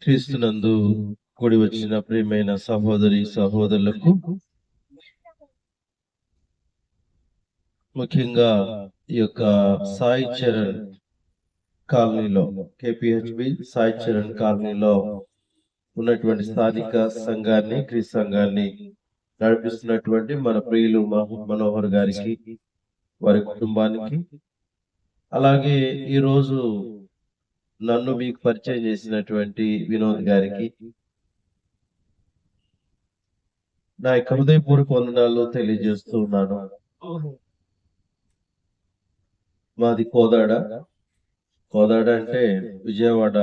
క్రీస్తునందు కూడి వచ్చిన ప్రియమైన సహోదరి సహోదరులకు, ముఖ్యంగా ఈ యొక్క సాయి చరణ్ కాలనీలో, కేపీహెచ్బి సాయి చరణ్ కాలనీలో ఉన్నటువంటి స్థానిక సంఘాన్ని, క్రీస్తు సంఘాన్ని నడిపిస్తున్నటువంటి మన ప్రియులు మనోహర్ గారికి, వారి కుటుంబానికి, అలాగే ఈరోజు నన్ను మీకు పరిచయం చేసినటువంటి వినోద్ గారికి నా యొక్క హృదయపూర్వక వందనాలు తెలియజేస్తూ ఉన్నాను. మాది కోదాడ అంటే విజయవాడ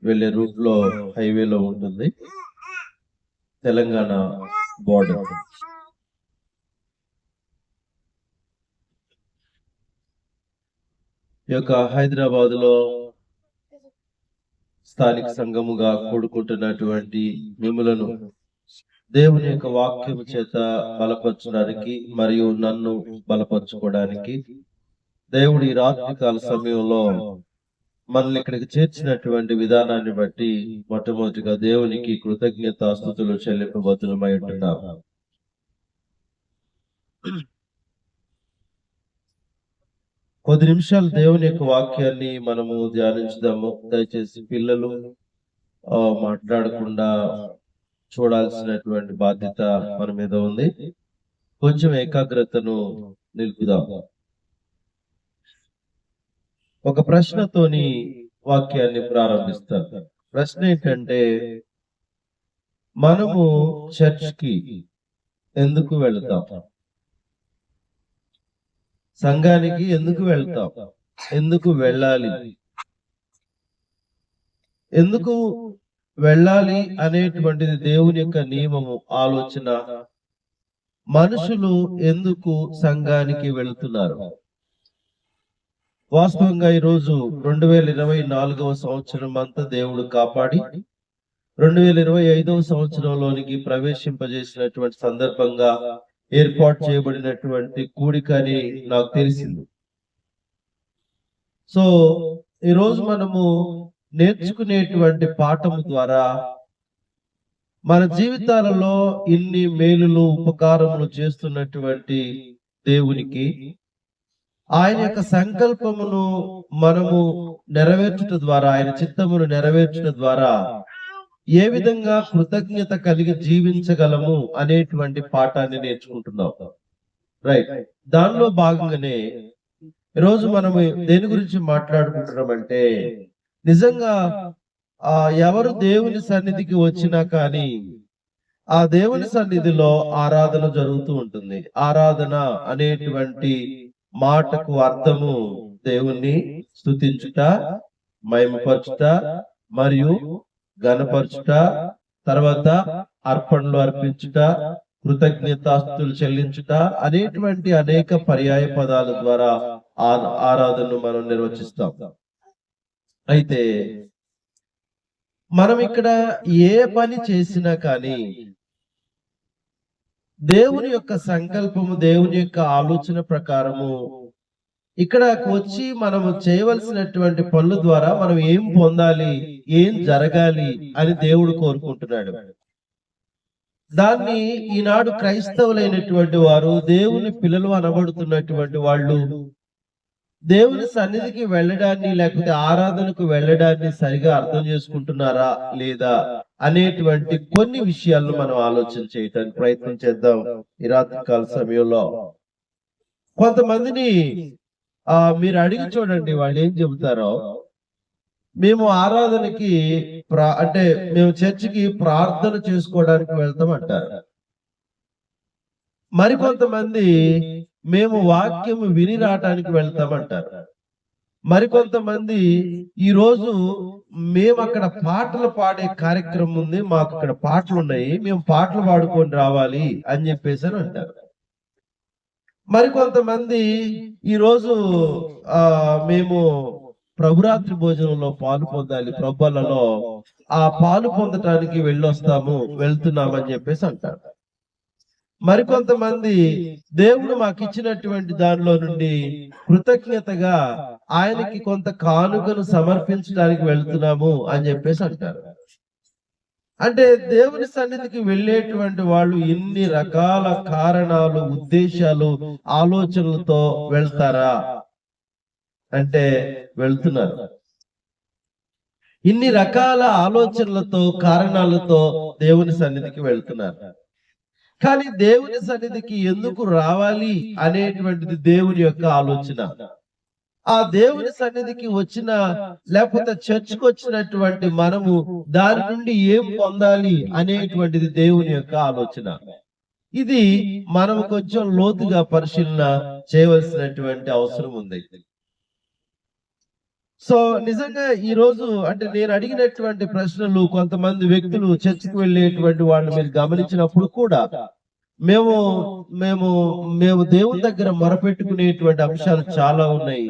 వెళ్ళే రూట్ లో హైవేలో ఉంటుంది, తెలంగాణ బోర్డర్. ఈ యొక్క హైదరాబాద్ లో స్థానిక సంఘముగా కూడుకుంటున్నటువంటి మిమ్ములను దేవుని యొక్క వాక్యము చేత బలపరచడానికి మరియు నన్ను బలపరచుకోవడానికి దేవుడి రాత్రి కాల సమయంలో మనల్ని ఇక్కడికి చేర్చినటువంటి విధానాన్ని బట్టి మొట్టమొదటిగా దేవునికి కృతజ్ఞతాస్తుతులు చెల్లింపబద్దులమై ఉంటున్నాం. కొద్ది నిమిషాలు దేవుని యొక్క వాక్యాన్ని మనము ధ్యానించుదాము. దయచేసి పిల్లలు మాట్లాడకుండా చూడాల్సినటువంటి బాధ్యత మన మీద ఉంది. కొంచెం ఏకాగ్రతను నిలుపుదాం. ఒక ప్రశ్నతోని వాక్యాన్ని ప్రారంభిస్తాను. ప్రశ్న ఏంటంటే, మనము చర్చ్కి ఎందుకు వెళ్తాం? సంఘానికి ఎందుకు వెళ్తాం? ఎందుకు వెళ్ళాలి? ఎందుకు వెళ్ళాలి అనేటువంటిది దేవుని యొక్క నియమము, ఆలోచన. మనుషులు ఎందుకు సంఘానికి వెళ్తున్నారు? వాస్తవంగా ఈరోజు 2024వ సంవత్సరం అంతా దేవుడు కాపాడి 2025వ సంవత్సరంలోనికి ప్రవేశింపజేసినటువంటి సందర్భంగా ఏర్పాటు చేయబడినటువంటి కూడికని నాకు తెలిసింది. సో ఈరోజు మనము నేర్చుకునేటువంటి పాఠము ద్వారా మన జీవితాలలో ఇన్ని మేలులు, ఉపకారములు చేస్తున్నటువంటి దేవునికి, ఆయన యొక్క సంకల్పమును మనము నెరవేర్చుట ద్వారా, ఆయన చిత్తమును నెరవేర్చుట ద్వారా ఏ విధంగా కృతజ్ఞత కలిగి జీవించగలము అనేటువంటి పాఠాన్ని నేర్చుకుంటున్నాం. రైట్. దానిలో భాగంగానే ఈరోజు మనము దేని గురించి మాట్లాడుకుంటున్నామంటే, నిజంగా ఎవరు దేవుని సన్నిధికి వచ్చినా కానీ ఆ దేవుని సన్నిధిలో ఆరాధన జరుగుతూ ఉంటుంది. ఆరాధన అనేటువంటి మాటకు అర్థము దేవుణ్ణి స్తుతించుట, మహిమపరచుట మరియు ఘనపరచుట, తర్వాత అర్పణలు అర్పించుట, కృతజ్ఞతాస్తుతులు చెల్లించుట అనేటువంటి అనేక పర్యాయ పదాల ద్వారా ఆరాధనను మనం నిర్వచిస్తాం. అయితే మనం ఇక్కడ ఏ పని చేసినా కానీ దేవుని యొక్క సంకల్పము, దేవుని యొక్క ఆలోచన ప్రకారము ఇక్కడ వచ్చి మనము చేయవలసినటువంటి పనుల ద్వారా మనం ఏం పొందాలి, ఏం జరగాలి అని దేవుడు కోరుకుంటున్నాడు. దాన్ని ఈనాడు క్రైస్తవులైనటువంటి వారు, దేవుని పిల్లలు అనబడుతున్నటువంటి వాళ్ళు దేవుని సన్నిధికి వెళ్ళడాన్ని, లేకపోతే ఆరాధనకు వెళ్ళడాన్ని సరిగా అర్థం చేసుకుంటున్నారా లేదా అనేటువంటి కొన్ని విషయాలను మనం ఆలోచన చేయడానికి ప్రయత్నం చేద్దాం ఈ రాత్రికాల సమయంలో. కొంతమందిని మీరు అడిగి చూడండి, వాళ్ళు ఏం చెబుతారో. మేము ఆరాధనకి అంటే మేము చర్చికి ప్రార్థన చేసుకోవడానికి వెళ్తాం అంటారు. మరికొంతమంది మేము వాక్యము విని రావటానికి వెళ్తామంటారు. మరికొంతమంది ఈరోజు మేము అక్కడ పాటలు పాడే కార్యక్రమం ఉంది, మాకు అక్కడ పాటలు ఉన్నాయి, మేము పాటలు పాడుకొని రావాలి అని చెప్పేసి అని అంటారు. మరికొంతమంది ఈరోజు మేము ప్రభురాత్రి భోజనంలో పాలు పొందాలి, ప్రభులలో ఆ పాలు పొందటానికి వెళ్తున్నామని చెప్పేసి అంటారు. మరికొంతమంది దేవుడు మాకు ఇచ్చినటువంటి దానిలో నుండి కృతజ్ఞతగా ఆయనకి కొంత కానుకను సమర్పించడానికి వెళ్తున్నాము అని చెప్పేసి అంటారు. అంటే దేవుని సన్నిధికి వెళ్ళేటువంటి వాళ్ళు ఇన్ని రకాల కారణాలు, ఉద్దేశాలు, ఆలోచనలతో వెళ్తారా అంటే వెళ్తున్నారు. ఇన్ని రకాల ఆలోచనలతో, కారణాలతో దేవుని సన్నిధికి వెళ్తున్నారు. కానీ దేవుని సన్నిధికి ఎందుకు రావాలి అనేటువంటిది దేవుని యొక్క ఆలోచన. ఆ దేవుని సన్నిధికి వచ్చిన, లేకపోతే చర్చికి వచ్చినటువంటి మనము దాని నుండి ఏం పొందాలి అనేటువంటిది దేవుని యొక్క ఆలోచన. ఇది మనం కొంచెం లోతుగా పరిశీలన చేయవలసినటువంటి అవసరం ఉంది. సో నిజంగా ఈ రోజు అంటే నేను అడిగినటువంటి ప్రశ్నలు కొంతమంది వ్యక్తులు చర్చికి వెళ్ళేటువంటి వాళ్ళు మీరు గమనించినప్పుడు కూడా మేము మేము మేము దేవుని దగ్గర మొరపెట్టుకునేటువంటి అంశాలు చాలా ఉన్నాయి.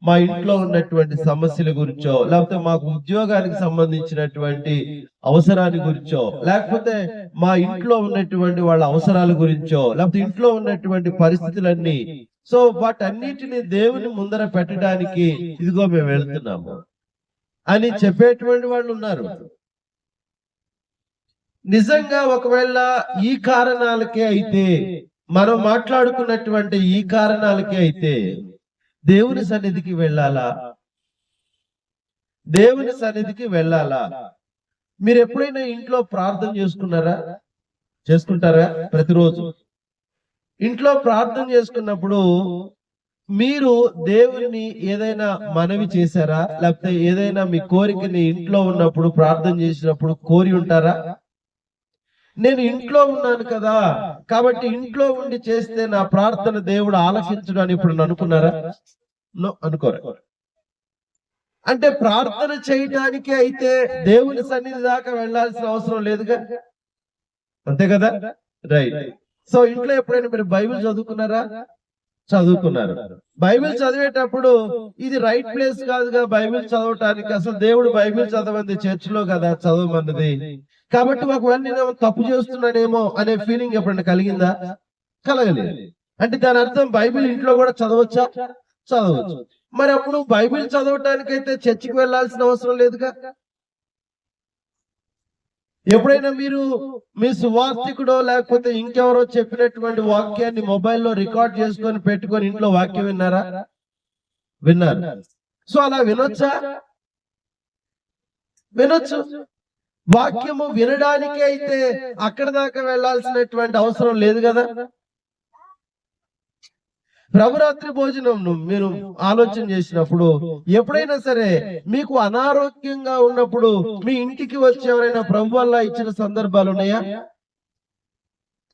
మా ఇంట్లో ఉన్నటువంటి సమస్యల గురించో, లేకపోతే మాకు ఉద్యోగానికి సంబంధించినటువంటి అవసరాన్ని గురించో, లేకపోతే మా ఇంట్లో ఉన్నటువంటి వాళ్ళ అవసరాల గురించో, లేకపోతే ఇంట్లో ఉన్నటువంటి పరిస్థితులన్నీ, సో వాటన్నిటిని దేవుని ముందర పెట్టడానికి ఇదిగో మేము వెళ్తున్నాము అని చెప్పేటువంటి వాళ్ళు ఉన్నారు. నిజంగా ఒకవేళ ఈ కారణాలకే అయితే, మనం మాట్లాడుకున్నటువంటి ఈ కారణాలకే అయితే దేవుని సన్నిధికి వెళ్ళాలా? దేవుని సన్నిధికి వెళ్ళాలా? మీరు ఎప్పుడైనా ఇంట్లో ప్రార్థన చేసుకుంటారా? ప్రతిరోజు ఇంట్లో ప్రార్థన చేసుకున్నప్పుడు మీరు దేవుని ఏదైనా మనవి చేశారా? లేకపోతే ఏదైనా మీ కోరికని ఇంట్లో ఉన్నప్పుడు ప్రార్థన చేసినప్పుడు కోరి ఉంటారా? నేను ఇంట్లో ఉన్నాను కదా, కాబట్టి ఇంట్లో ఉండి చేస్తే నా ప్రార్థన దేవుడు ఆలకించడు అని ఇప్పుడు అనుకున్నారా? అనుకోరు. అంటే ప్రార్థన చేయటానికి అయితే దేవుని సన్నిధి దాకా వెళ్ళాల్సిన అవసరం లేదుగా, అంతే కదా? రైట్. సో ఇంట్లో ఎప్పుడైనా మీరు బైబిల్ చదువుకున్నారు. బైబిల్ చదివేటప్పుడు ఇది రైట్ ప్లేస్ కాదుగా బైబిల్ చదవటానికి. అసలు దేవుడు బైబిల్ చదవంది చర్చిలో కదా చదవమన్నది. కాబట్టి ఒకవేళ నేను తప్పు చేస్తున్నానేమో అనే ఫీలింగ్ ఎప్పుడైనా కలిగిందా? కలగలేదు. అంటే దాని అర్థం బైబిల్ ఇంట్లో కూడా చదవచ్చు. మరి అప్పుడు బైబిల్ చదవటానికైతే చర్చికి వెళ్ళాల్సిన అవసరం లేదుగా. ఎప్పుడైనా మీరు మీ సువార్థికుడో లేకపోతే ఇంకెవరో చెప్పినటువంటి వాక్యాన్ని మొబైల్లో రికార్డ్ చేసుకొని పెట్టుకొని ఇంట్లో వాక్యం విన్నారు. సో అలా వినొచ్చు. వాక్యము వినడానికి అయితే అక్కడ దాకా వెళ్ళాల్సినటువంటి అవసరం లేదు కదా. ప్రభురాత్రి భోజనం మీరు ఆలోచన చేసినప్పుడు ఎప్పుడైనా సరే మీకు అనారోగ్యంగా ఉన్నప్పుడు మీ ఇంటికి వచ్చి ఎవరైనా ప్రభు వల్ల ఇచ్చిన సందర్భాలు ఉన్నాయా?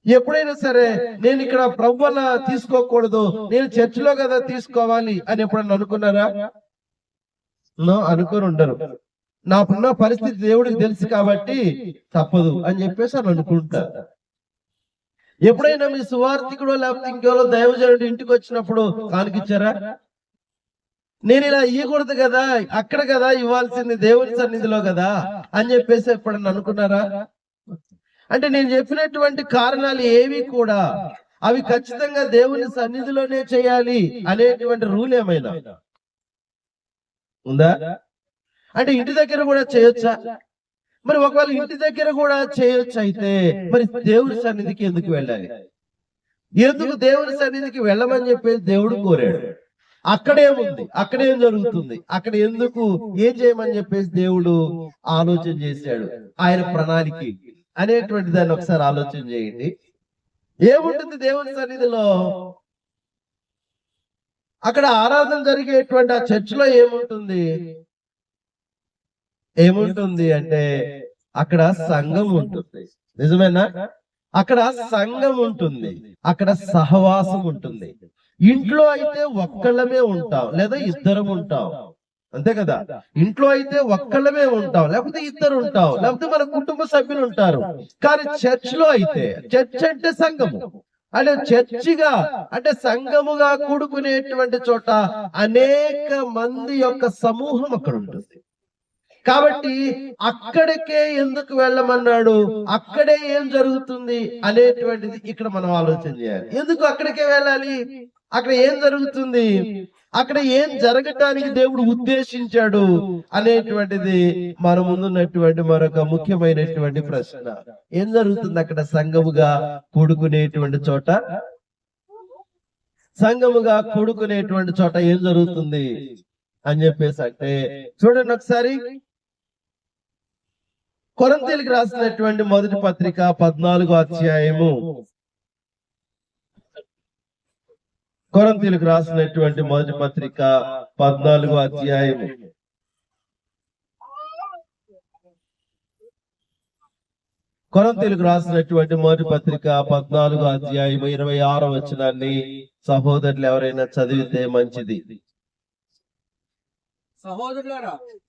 ఎప్పుడైనా సరే నేను ఇక్కడ ప్రభు వల్ల తీసుకోకూడదు, నేను చర్చిలో కదా తీసుకోవాలి అని ఎప్పుడన్నా అనుకున్నారా? అనుకుని ఉండరు. నాకున్న పరిస్థితి దేవుడికి తెలుసు కాబట్టి తప్పదు అని చెప్పేసి అని అనుకుంటారు. ఎప్పుడైనా మీ సువార్థికుడో లేకపోతే ఇంకెవరో దైవజనుడు ఇంటికి వచ్చినప్పుడు కానుకిచ్చారా? నేను ఇలా ఇవ్వకూడదు కదా, అక్కడ కదా ఇవ్వాల్సింది దేవుని సన్నిధిలో కదా అని చెప్పేసి ఎప్పుడన్నా అనుకున్నారా? అంటే నేను చెప్పినటువంటి కారణాలు ఏవి కూడా అవి ఖచ్చితంగా దేవుని సన్నిధిలోనే చేయాలి అనేటువంటి రూల్ ఏమైనా ఉందా? అంటే ఇంటి దగ్గర కూడా చేయొచ్చా? మరి ఒకవేళ ఇంటి దగ్గర కూడా చేయొచ్చు అయితే మరి దేవుని సన్నిధికి ఎందుకు వెళ్ళాలి? ఎందుకు దేవుని సన్నిధికి వెళ్ళమని చెప్పేసి దేవుడు కోరాడు? అక్కడేముంది, అక్కడేం జరుగుతుంది, అక్కడ ఎందుకు ఏం చేయమని చెప్పేసి దేవుడు ఆలోచన చేశాడు ఆయన ప్రణాళిక అనేటువంటి దాన్ని ఒకసారి ఆలోచన చేయండి. ఏముంటుంది దేవుని సన్నిధిలో? అక్కడ ఆరాధన జరిగేటువంటి ఆ చర్చిలో ఏముంటుంది అంటే అక్కడ సంఘం ఉంటుంది. నిజమేనా? అక్కడ సంఘం ఉంటుంది, అక్కడ సహవాసం ఉంటుంది. ఇంట్లో అయితే ఒక్కళ్ళమే ఉంటాం లేదా ఇద్దరం ఉంటాం, అంతే కదా. ఇంట్లో అయితే ఒక్కళ్ళమే ఉంటాం, లేకపోతే ఇద్దరు ఉంటాం, లేకపోతే మన కుటుంబ సభ్యులు ఉంటారు. కానీ చర్చ్ లో అయితే, చర్చ్ అంటే సంఘము, అంటే చర్చిగా అంటే సంఘముగా కూడుకునేటువంటి చోట అనేక మంది యొక్క సమూహం అక్కడ ఉంటుంది. కాబట్టి అక్కడికే ఎందుకు వెళ్ళమన్నాడు, అక్కడే ఏం జరుగుతుంది అనేటువంటిది ఇక్కడ మనం ఆలోచన చేయాలి. ఎందుకు అక్కడికే వెళ్ళాలి, అక్కడ ఏం జరుగుతుంది, అక్కడ ఏం జరగటానికి దేవుడు ఉద్దేశించాడు అనేటువంటిది మన ముందున్నటువంటి మరొక ముఖ్యమైనటువంటి ప్రశ్న. ఏం జరుగుతుంది అక్కడ సంఘముగా కూడుకునేటువంటి చోట, సంఘముగా కూడుకునేటువంటి చోట ఏం జరుగుతుంది అని చెప్పేసి అంటే చూడండి ఒకసారి కొరింథీయులకు రాసినటువంటి మొదటి పత్రిక 14వ అధ్యాయము, కొరింథీయులకు రాసినటువంటి మొదటి పత్రిక 14వ అధ్యాయము కొరింథీయులకు రాసినటువంటి మొదటి పత్రిక 14వ అధ్యాయము 26వ వచనాన్ని సహోదరులు ఎవరైనా చదివితే మంచిది.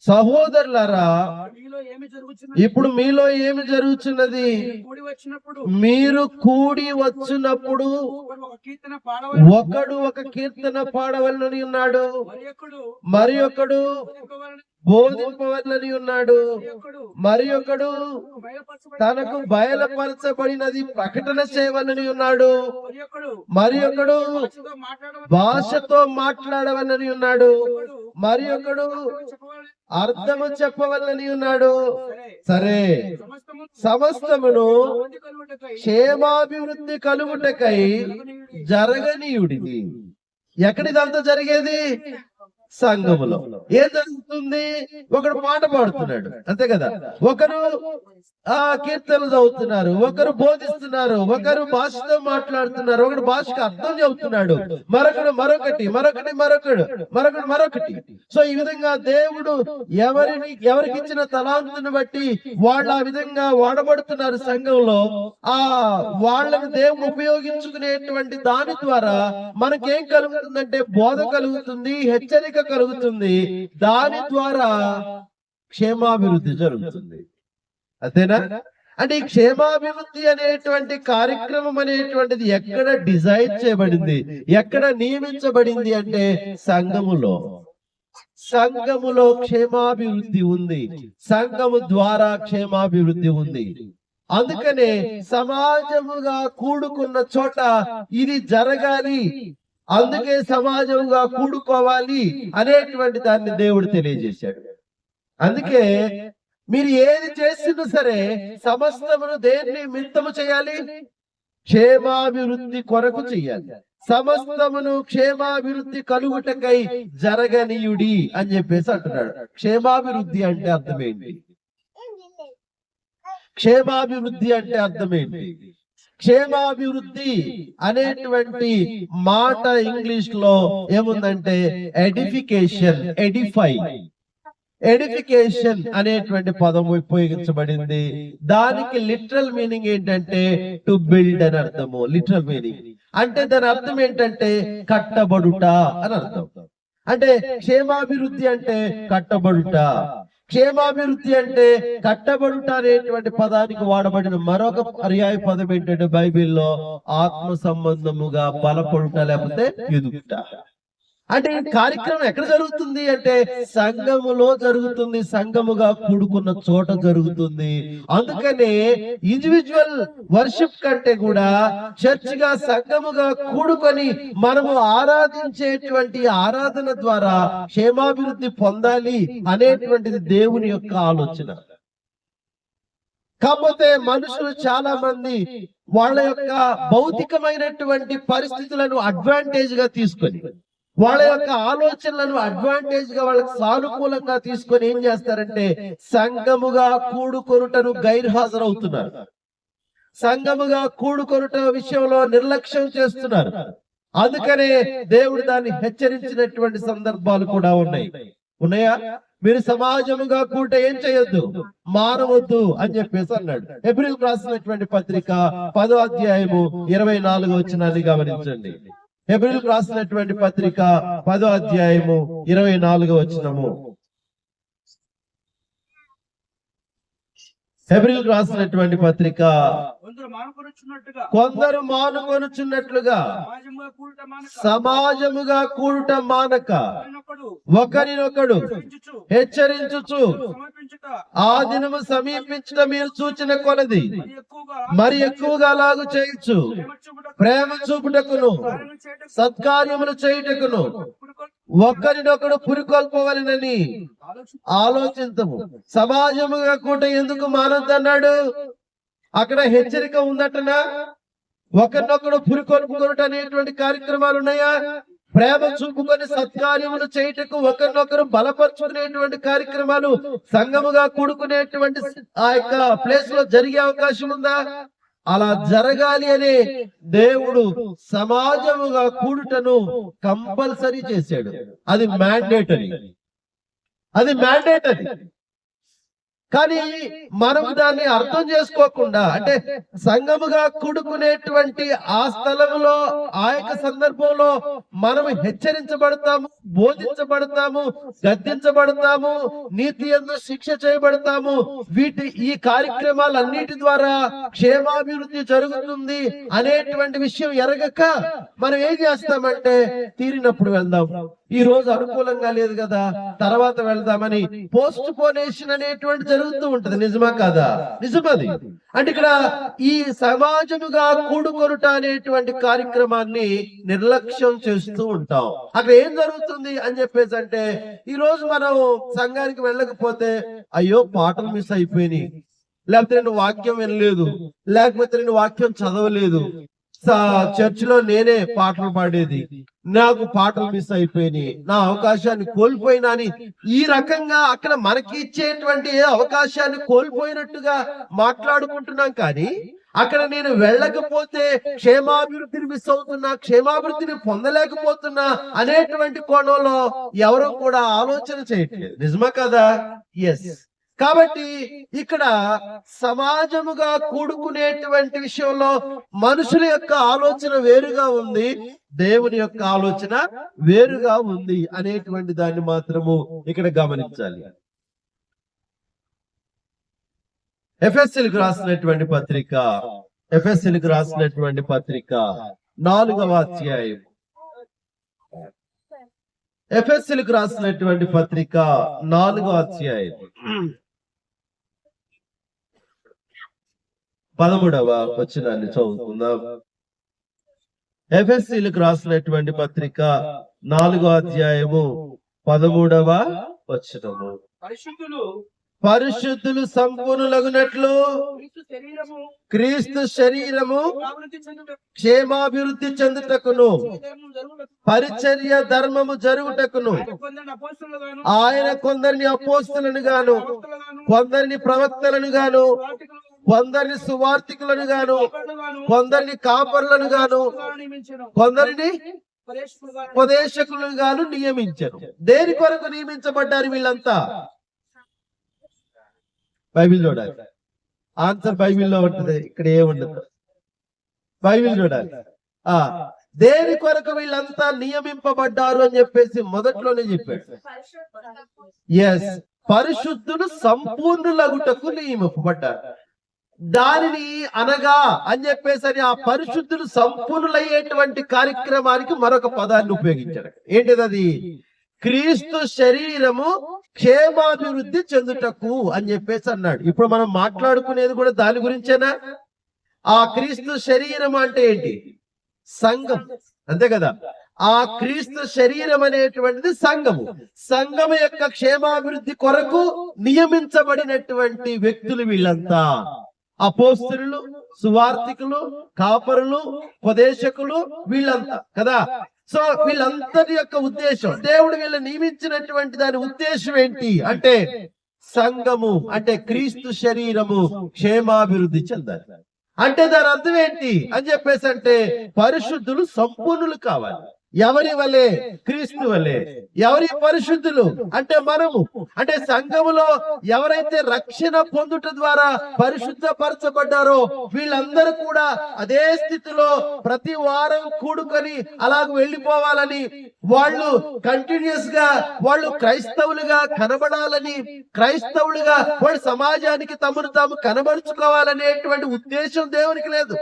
సహోదరులారా, ఇప్పుడు మీలో ఏమి జరుగుతున్నది, మీరు కూడి వచ్చినప్పుడు ఒకడు ఒక కీర్తన పాడవలనని ఉన్నాడు, మరి ఒకడు బోధింపవలనని ఉన్నాడు, మరి ఒకడు తనకు బయలుపరచబడినది ప్రకటన చేయవలనని ఉన్నాడు, మరి ఒకడు భాషతో మాట్లాడవలనని ఉన్నాడు, మరి ఒకడు అర్థము చెప్పవలనని ఉన్నాడు. సరే, సమస్తమును క్షేమాభివృద్ధి కలుగుటకై జరగనీయుడిది. ఎక్కడిదంతా జరిగేది, సంఘములో. ఏం జరుగుతుంది, ఒకడు పాట పాడుతున్నాడు అంతే కదా, ఒకరు కీర్తనలు చదువుతున్నారు, ఒకరు బోధిస్తున్నారు, ఒకరు భాషతో మాట్లాడుతున్నారు, ఒకడు భాషకు అర్థం చెబుతున్నాడు, మరొకడు మరొకటి. సో ఈ విధంగా దేవుడు ఎవరికి ఇచ్చిన తలాంతుని బట్టి వాళ్ళు ఆ విధంగా వాడబడుతున్నారు సంఘంలో. వాళ్ళని దేవుడు ఉపయోగించుకునేటువంటి దాని ద్వారా మనకేం కలుగుతుందంటే బోధ కలుగుతుంది, హెచ్చరిక కలుగుతుంది, దాని ద్వారా క్షేమాభివృద్ధి జరుగుతుంది. అంతేనా? అంటే ఈ క్షేమాభివృద్ధి అనేటువంటి కార్యక్రమం అనేటువంటిది ఎక్కడ డిజైన్ చేయబడింది, ఎక్కడ నియమించబడింది అంటే సంఘములో క్షేమాభివృద్ధి ఉంది, సంఘము ద్వారా క్షేమాభివృద్ధి ఉంది. అందుకనే సమాజముగా కూడుకున్న చోట ఇది జరగాలి, అందుకే సమాజంగా కూడుకోవాలి అనేటువంటి దాన్ని దేవుడు తెలియజేశాడు. అందుకే మీరు ఏది చేసినా సరే సమస్తమును దేన్ని మిత్తము చేయాలి, క్షేమాభివృద్ధి కొరకు చెయ్యాలి. సమస్తమును క్షేమాభివృద్ధి కలుగుటకై జరగనీయుడి అని చెప్పేసి అంటున్నాడు. క్షేమాభివృద్ధి అంటే అర్థమేంటి, క్షేమాభివృద్ధి అంటే అర్థమేంటి? క్షేమాభివృద్ధి అనేటువంటి మాట ఇంగ్లీష్ లో ఏముందంటే ఎడిఫికేషన్, ఎడిఫికేషన్ అనేటువంటి పదం ఉపయోగించబడింది. దానికి లిటరల్ మీనింగ్ ఏంటంటే టు బిల్డ్ అని అర్థము. లిటరల్ మీనింగ్ అంటే దాని అర్థం ఏంటంటే కట్టబడుట అని అర్థం. అంటే క్షేమాభివృద్ధి అంటే కట్టబడుట, క్షేమాభివృద్ధి అంటే కట్టబడుట అనేటువంటి పదానికి వాడబడిన మరొక పర్యాయ పదం ఏంటంటే బైబిల్లో ఆత్మ సంబంధముగా బలపడుట లేకపోతే ఎదుగుట. అంటే ఈ కార్యక్రమం ఎక్కడ జరుగుతుంది అంటే సంఘములో జరుగుతుంది, సంఘముగా కూడుకున్న చోట జరుగుతుంది. అందుకనే ఇండివిజువల్ వర్షిప్ కంటే కూడా చర్చ్ గా సంఘముగా కూడుకొని మనము ఆరాధించేటువంటి ఆరాధన ద్వారా క్షేమాభివృద్ధి పొందాలి అనేటువంటిది దేవుని యొక్క ఆలోచన. కాకపోతే మనుషులు చాలా మంది వాళ్ళ యొక్క భౌతికమైనటువంటి పరిస్థితులను అడ్వాంటేజ్ గా తీసుకొని, వాళ్ళ యొక్క ఆలోచనలను అడ్వాంటేజ్ గా వాళ్ళకి సానుకూలంగా తీసుకొని ఏం చేస్తారంటే సంఘముగా కూడుకొనుటను గైర్హాజరవుతున్నారు, సంఘముగా కూడుకొనుట విషయంలో నిర్లక్ష్యం చేస్తున్నారు. అందుకనే దేవుడు దాన్ని హెచ్చరించినటువంటి సందర్భాలు కూడా ఉన్నాయా? మీరు సమాజముగా కూట ఏం చేయొద్దు, మారవద్దు అని చెప్పేసి అన్నాడు. హెబ్రీయులకు రాసినటువంటి పత్రిక 10వ అధ్యాయము 24వ వచనాన్ని గమనించండి. హెబ్రీయులకు రాసినటువంటి పత్రిక 10వ అధ్యాయము 24వ వచనము. హెబ్రీయులకు రాసినటువంటి పత్రిక కొందరు మానుకొనుచున్నట్టుగా సమాజముగా కూడుట మానక సమాజముగా కూడుట మానక ఒకరినొకడు హెచ్చరించుచు సమర్పించుట ఆ దినము సమీపించడం మీరు సూచన కొలది మరి ఎక్కువగా అలాగు చేయొచ్చు ప్రేమ చూపుటకును సత్కార్యములు చేయుటకును ఒకరినొకడు పురికొల్పవలెనని ఆలోచించము. సమాజముగా కూట ఎందుకు మానొద్దన్నాడు? అక్కడ హెచ్చరిక ఉందటనా? ఒకరినొకడు పురికొల్పుకొనుట అనేటువంటి కార్యక్రమాలు ఉన్నాయా? ప్రేమ చూపుకొని సత్కార్యములు చేయుటకు ఒకరినొకరు బలపరుచుకునేటువంటి కార్యక్రమాలు సంఘముగా కూడుకునేటువంటి ఆ యొక్క ప్లేస్ లో జరిగే అవకాశం ఉందా? అలా జరగాలి అనే దేవుడు సమాజముగా కూడుటను కంపల్సరీ చేశాడు. అది మ్యాండేటరీ. కానీ మనము దాన్ని అర్థం చేసుకోకుండా, అంటే సంఘముగా కూడుకునేటువంటి ఆ స్థలంలో ఆ యొక్క సందర్భంలో మనము హెచ్చరించబడతాము, బోధించబడతాము, గద్దించబడతాము, నీతి యందు శిక్ష చేయబడతాము. ఈ కార్యక్రమాలన్నిటి ద్వారా క్షేమాభివృద్ధి జరుగుతుంది అనేటువంటి విషయం ఎరగక మనం ఏం చేస్తామంటే తీరినప్పుడు వెళ్దాం, ఈ రోజు అనుకూలంగా లేదు కదా తర్వాత వెళ్దామని పోస్ట్ పోనేషన్ అనేటువంటి జరుగుతూ ఉంటది. నిజమా కాదా? నిజమది. అంటే ఇక్కడ ఈ సమాజముగా కూడుకొనుట అనేటువంటి కార్యక్రమాన్ని నిర్లక్ష్యం చేస్తూ ఉంటాం. అక్కడ ఏం జరుగుతుంది అని చెప్పేసి అంటే, ఈ రోజు మనం సంఘానికి వెళ్ళకపోతే అయ్యో పాటలు మిస్ అయిపోయినాయి, లేకపోతే నేను వాక్యం వినలేదు, లేకపోతే నేను వాక్యం చదవలేదు, చర్చిలో నేనే పాటలు పాడేది, నాకు పాటలు మిస్ అయిపోయినాయి, నా అవకాశాన్ని కోల్పోయినా అని ఈ రకంగా అక్కడ మనకి ఇచ్చేటువంటి అవకాశాన్ని కోల్పోయినట్టుగా మాట్లాడుకుంటున్నాం. కానీ అక్కడ నేను వెళ్ళకపోతే క్షేమాభివృద్ధిని మిస్ అవుతున్నా, క్షేమాభివృద్ధిని పొందలేకపోతున్నా అనేటువంటి కోణంలో ఎవరు కూడా ఆలోచన చేయట్లేదు. నిజమా కదా? ఎస్. కాబట్టి ఇక్కడ సమాజముగా కూడుకునేటువంటి విషయంలో మనుషుల యొక్క ఆలోచన వేరుగా ఉంది, దేవుని యొక్క ఆలోచన వేరుగా ఉంది అనేటువంటి దాన్ని మాత్రము ఇక్కడ గమనించాలి. ఎఫెసీయులకు రాసినటువంటి పత్రిక 4వ అధ్యాయం. ఎఫెసీయులకు రాసినటువంటి పత్రిక 4వ అధ్యాయం 13వ వచనాన్ని చదువుకుందాం. ఎఫెసీయులకు రాసినటువంటి పత్రిక 4వ అధ్యాయము 13వ వచనము. పరిశుద్ధులు సంపూర్ణులగునట్లు క్రీస్తు శరీరము క్షేమాభివృద్ధి చెందుటకును పరిచర్య ధర్మము జరుగుటకును ఆయన కొందరిని అపోస్తలులను గాను, కొందరిని ప్రవక్తలను గాను, కొందరిని సువార్తికులను గాను, కొందరిని కాపరులను గాను, కొందరిని ఉపదేశకులను గాను నియమించారు. దేని కొరకు నియమించబడ్డారు వీళ్ళంతా? బైబిల్ చూడాలి. ఆన్సర్ బైబిల్లో ఉంటది, ఇక్కడ ఏముండదు. బైబిల్ చూడాలి. దేని కొరకు వీళ్ళంతా నియమింపబడ్డారు అని చెప్పేసి మొదట్లోనే చెప్పాడు. ఎస్, పరిశుద్ధులు సంపూర్ణులగుటకు నియమింపబడ్డారు. దానిని అనగా అని చెప్పేసి ఆ పరిశుద్ధులు సంపూర్ణులయ్యేటువంటి కార్యక్రమానికి మరొక పదాన్ని ఉపయోగించాడు. ఏంటిది? క్రీస్తు శరీరము క్షేమాభివృద్ధి చెందుటకు అని చెప్పేసి అన్నాడు. ఇప్పుడు మనం మాట్లాడుకునేది కూడా దాని గురించేనా? ఆ క్రీస్తు శరీరం అంటే ఏంటి? సంఘం, అంతే కదా. ఆ క్రీస్తు శరీరం అనేటువంటిది సంఘము. సంఘము యొక్క క్షేమాభివృద్ధి కొరకు నియమించబడినటువంటి వ్యక్తులు వీళ్ళంతా. అపోస్తలులు, సువార్తికులు, కాపరులు, ఉపదేశకులు, వీళ్ళంతా కదా. సో వీళ్ళందరి యొక్క ఉద్దేశం, దేవుడు వీళ్ళు నియమించినటువంటి దాని ఉద్దేశం ఏంటి అంటే సంఘము అంటే క్రీస్తు శరీరము క్షేమాభివృద్ధి చెందాలి. అంటే దాని అర్థం ఏంటి అని చెప్పేసి అంటే పరిశుద్ధులు సంపూర్ణులు కావాలి. ఎవరి వలె? క్రీస్తు వలె. ఎవరి పరిశుద్ధులు అంటే మనము. అంటే సంఘములో ఎవరైతే రక్షణ పొందుట ద్వారా పరిశుద్ధపరచబడ్డారో వీళ్ళందరూ కూడా అదే స్థితిలో ప్రతి వారం కూడుకొని అలాగ వెళ్ళిపోవాలని, వాళ్ళు కంటిన్యూస్ గా వాళ్ళు క్రైస్తవులుగా కనబడాలని, క్రైస్తవులుగా వాళ్ళు సమాజానికి తమను తాము కనబరుచుకోవాలనేటువంటి ఉద్దేశం దేవునికి లేదు.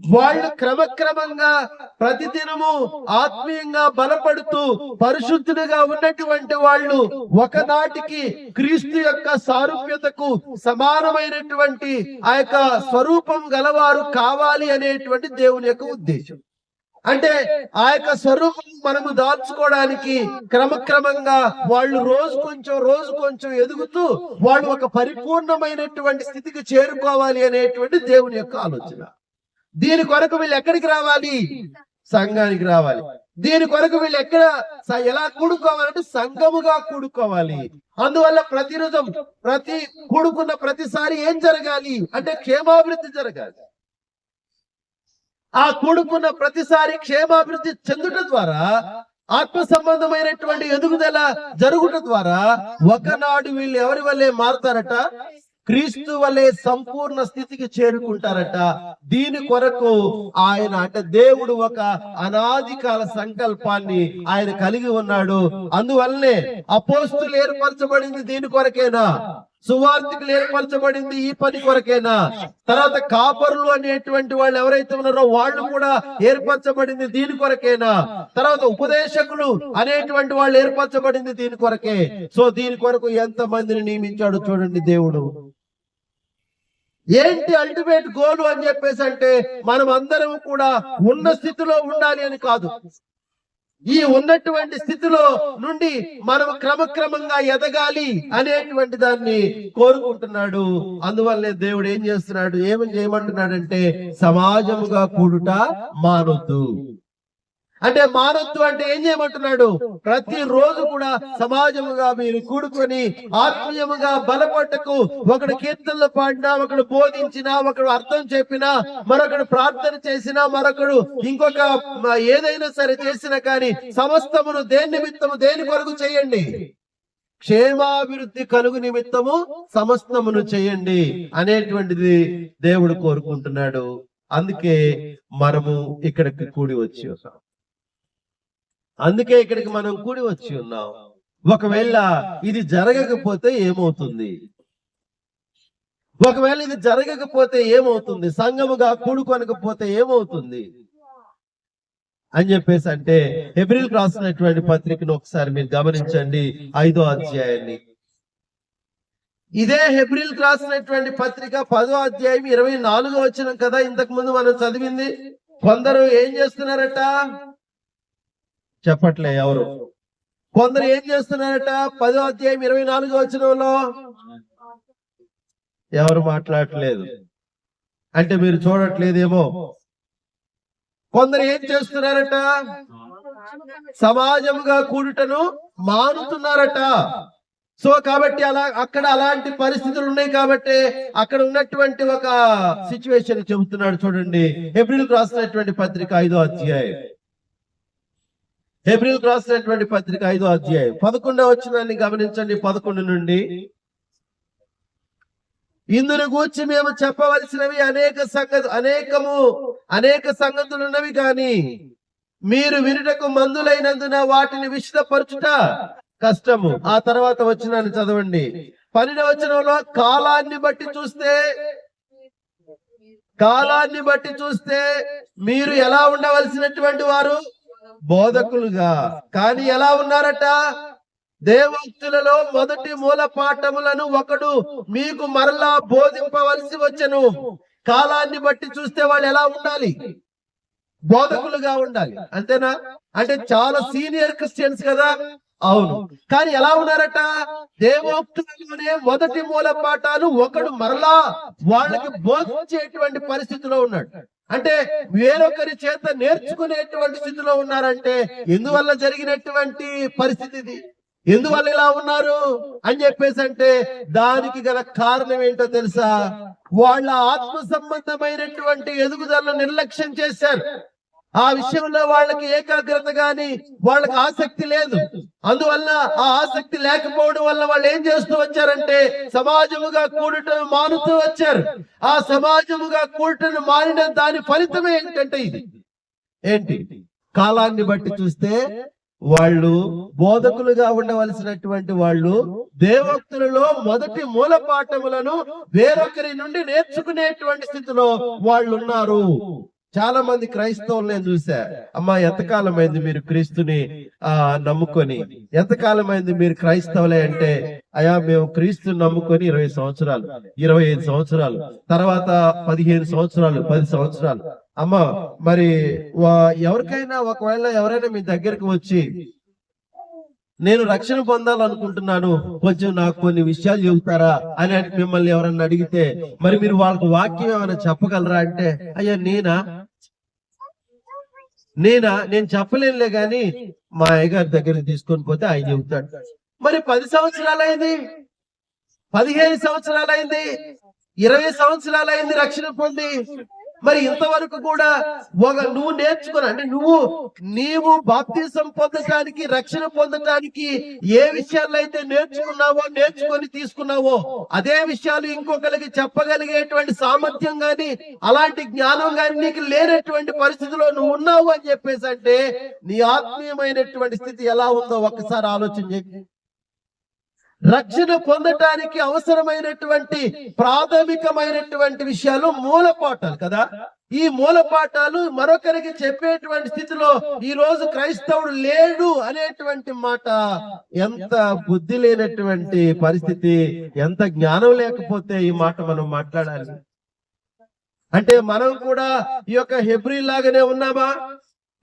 వాళ్ళు క్రమక్రమంగా ప్రతిదినము ఆత్మీయంగా బలపడుతూ పరిశుద్ధులుగా ఉన్నటువంటి వాళ్ళు ఒకనాటికి క్రీస్తు యొక్క సారూప్యతకు సమానమైనటువంటి ఆ యొక్క స్వరూపం గలవారు కావాలి అనేటువంటి దేవుని యొక్క ఉద్దేశం. అంటే ఆ యొక్క స్వరూపం మనము దాల్చుకోవడానికి క్రమక్రమంగా వాళ్ళు రోజు కొంచెం ఎదుగుతూ వాళ్ళు ఒక పరిపూర్ణమైనటువంటి స్థితికి చేరుకోవాలి అనేటువంటి దేవుని యొక్క ఆలోచన. దీని కొరకు వీళ్ళు ఎక్కడికి రావాలి? సంఘానికి రావాలి. దీని కొరకు వీళ్ళు ఎలా కూడుకోవాలంటే సంఘముగా కూడుకోవాలి. అందువల్ల ప్రతిరోజు కూడుకున్న ప్రతిసారి ఏం జరగాలి అంటే క్షేమాభివృద్ధి జరగాలి. ఆ కూడుకున్న ప్రతిసారి క్షేమాభివృద్ధి చెందుట ద్వారా, ఆత్మ సంబంధమైనటువంటి ఎదుగుదల జరుగుట ద్వారా ఒకనాడు వీళ్ళు ఎవరి వల్లే మారుతారట? క్రీస్తు వలె సంపూర్ణ స్థితికి చేరుకుంటారట. దీని కొరకు ఆయన అంటే దేవుడు ఒక అనాది కాల సంకల్పాన్ని ఆయన కలిగి ఉన్నాడు. అందువల్లనే అపోస్తులు ఏర్పరచబడింది దీని కొరకేనా? సువార్తికులు ఏర్పరచబడింది ఈ పని కొరకేనా? తర్వాత కాపరులు అనేటువంటి వాళ్ళు ఎవరైతే ఉన్నారో వాళ్ళు కూడా ఏర్పరచబడింది దీని కొరకేనా? తర్వాత ఉపదేశకులు అనేటువంటి వాళ్ళు ఏర్పరచబడింది దీని కొరకే. సో దీని కొరకు ఎంత మందిని నియమించాడు చూడండి దేవుడు. ఏంటి అల్టిమేట్ గోల్ అని చెప్పేసి అంటే మనం అందరం కూడా ఉన్న స్థితిలో ఉండాలి అని కాదు. ఈ ఉన్నటువంటి స్థితిలో నుండి మనం క్రమక్రమంగా ఎదగాలి అనేటువంటి దాన్ని కోరుకుంటున్నాడు. అందువల్లే దేవుడు ఏం చేస్తున్నాడు? ఏమని చేయమంటున్నాడంటే సమాజముగా కూడుట మానొద్దు. అంటే మానొద్దు అంటే ఏం చేయమంటున్నాడు? ప్రతిరోజు కూడా సమాజముగా మీరు కూడుకొని ఆత్మీయముగా బలపడటకు, ఒకడు కీర్తనలు పాడినా, ఒకడు బోధించినా, ఒకడు అర్థం చెప్పినా, మరొకడు ప్రార్థన చేసినా, మరొకడు ఇంకొక ఏదైనా సరే చేసినా కానీ సమస్తమును దేని నిమిత్తము దేని కొరకు చేయండి? క్షేమాభివృద్ధి కలుగు నిమిత్తము సమస్తమును చేయండి అనేటువంటిది దేవుడు కోరుకుంటున్నాడు. అందుకే మనము ఇక్కడికి కూడి వచ్చి ఉన్నాం. అందుకే ఇక్కడికి మనం కూడి వచ్చి ఉన్నాం. ఒకవేళ ఇది జరగకపోతే ఏమవుతుంది? ఒకవేళ ఇది జరగకపోతే ఏమవుతుంది? సంఘముగా కూడుకొనకపోతే ఏమవుతుంది అని చెప్పేసి అంటే హెబ్రీయులకు రాసినటువంటి పత్రికను ఒకసారి మీరు గమనించండి, 5వ అధ్యాయాన్ని. ఇదే హెబ్రీయులకు రాసినటువంటి పత్రిక 10వ అధ్యాయం 24వ వచనం కదా ఇంతకు ముందు మనం చదివింది. కొందరు ఏం చేస్తున్నారట? చెప్పట్లే ఎవరు. కొందరు ఏం చేస్తున్నారట? 10వ అధ్యాయం 24వ వచనంలో ఎవరు మాట్లాడట్లేదు అంటే మీరు చూడట్లేదేమో. కొందరు ఏం చేస్తున్నారట? సమాజముగా కూడుటను మానుతున్నారట. సో కాబట్టి అక్కడ అలాంటి పరిస్థితులు ఉన్నాయి కాబట్టి అక్కడ ఉన్నటువంటి ఒక సిచ్యువేషన్ చెబుతున్నాడు చూడండి. హెబ్రీయులకు రాసినటువంటి పత్రిక 5వ అధ్యాయం. హెబ్రీయులకు రాసినటువంటి పత్రిక 5వ అధ్యాయం 11వ వచనాన్ని గమనించండి. 11 నుండి, ఇందును గూర్చి మేము చెప్పవలసినవి అనేక సంగతులు ఉన్నవి కానీ మీరు వినుటకు మందులైనందున వాటిని విశదపరచుట కష్టము. ఆ తర్వాత వచనాన్ని చదవండి. 12వ వచనంలో కాలాన్ని బట్టి చూస్తే మీరు ఎలా ఉండవలసినటువంటి వారు? బోధకులుగా. కానీ ఎలా ఉన్నారట? దేవోక్తులలో మొదటి మూల పాఠములను ఒకడు మీకు మరలా బోధింపవలసి వచ్చెను. కాలాన్ని బట్టి చూస్తే వాళ్ళు ఎలా ఉండాలి? బోధకులుగా ఉండాలి. అంతేనా? అంటే చాలా సీనియర్ క్రిస్టియన్స్ కదా. అవును. కానీ ఎలా ఉన్నారట? దేవోక్తులలోనే మొదటి మూల పాఠాలు ఒకడు మరలా వాళ్ళకి బోధించేటువంటి పరిస్థితిలో ఉన్నాడు. అంటే వేరొకరి చేత నేర్చుకునేటువంటి స్థితిలో ఉన్నారంటే ఎందువల్ల జరిగినటువంటి పరిస్థితి ఇది? ఎందువల్ల ఇలా ఉన్నారు అని చెప్పేసి అంటే దానికి గల కారణం ఏంటో తెలుసా? వాళ్ళ ఆత్మ సంబంధమైనటువంటి ఎదుగుదలను నిర్లక్ష్యం చేశారు. ఆ విషయంలో వాళ్ళకి ఏకాగ్రత గాని వాళ్ళకి ఆసక్తి లేదు. అందువల్ల ఆ ఆసక్తి లేకపోవడం వల్ల వాళ్ళు ఏం చేస్తూ వచ్చారంటే సమాజముగా కూడటం మానుతూ వచ్చారు. ఆ సమాజముగా కూడటం మానిన దాని ఫలితమే ఏంటంటే ఇది ఏంటి, కాలాన్ని బట్టి చూస్తే వాళ్ళు బోధకులుగా ఉండవలసినటువంటి వాళ్ళు దేవోక్తులలో మొదటి మూల పాఠములను వేరొకరి నుండి నేర్చుకునేటువంటి స్థితిలో వాళ్ళు ఉన్నారు. చాలా మంది క్రైస్తవులు నేను చూసా, అమ్మా ఎంతకాలమైంది మీరు క్రీస్తుని నమ్ముకొని, ఎంతకాలమైంది మీరు క్రైస్తవులే అంటే, అయా మేము క్రీస్తుని నమ్ముకొని 20 సంవత్సరాలు, 25 సంవత్సరాలు, తర్వాత 15 సంవత్సరాలు, 10 సంవత్సరాలు. అమ్మా మరి ఎవరికైనా ఒకవేళ ఎవరైనా మీ దగ్గరికి వచ్చి నేను రక్షణ పొందాలనుకుంటున్నాను, కొంచెం నాకు కొన్ని విషయాలు చెబుతారా అని మిమ్మల్ని ఎవరన్నా అడిగితే మరి మీరు వాళ్ళకు వాక్యం ఏమైనా చెప్పగలరా అంటే, అయ్యా నేను చెప్పలేనులే గాని మా అయ్యగారి దగ్గరికి తీసుకొని పోతే ఆయన చెబుతాడు. మరి 10 సంవత్సరాలైంది, 15 సంవత్సరాలైంది, 20 సంవత్సరాలైంది రక్షణ పొంది, మరి ఇంతవరకు కూడా నువ్వు నేర్చుకున్నా అంటే నీవు బాప్తిసం పొందటానికి, రక్షణ పొందటానికి ఏ విషయాల్లో అయితే నేర్చుకొని తీసుకున్నావో అదే విషయాలు ఇంకొకరికి చెప్పగలిగేటువంటి సామర్థ్యం గాని అలాంటి జ్ఞానం గాని నీకు లేనటువంటి పరిస్థితిలో నువ్వు ఉన్నావు అని చెప్పేసి అంటే నీ ఆత్మీయమైనటువంటి స్థితి ఎలా ఉందో ఒక్కసారి ఆలోచన చేయి. రక్షణ పొందటానికి అవసరమైనటువంటి ప్రాథమికమైనటువంటి విషయాలు మూలపాఠాలు కదా. ఈ మూలపాఠాలు మరొకరికి చెప్పేటువంటి స్థితిలో ఈ రోజు క్రైస్తవుడు లేడు అనేటువంటి మాట ఎంత బుద్ధి లేనటువంటి పరిస్థితి, ఎంత జ్ఞానం లేకపోతే ఈ మాట మనం మాట్లాడాలి. అంటే మనం కూడా ఈ యొక్క హెబ్రీ లాగానే ఉన్నామా?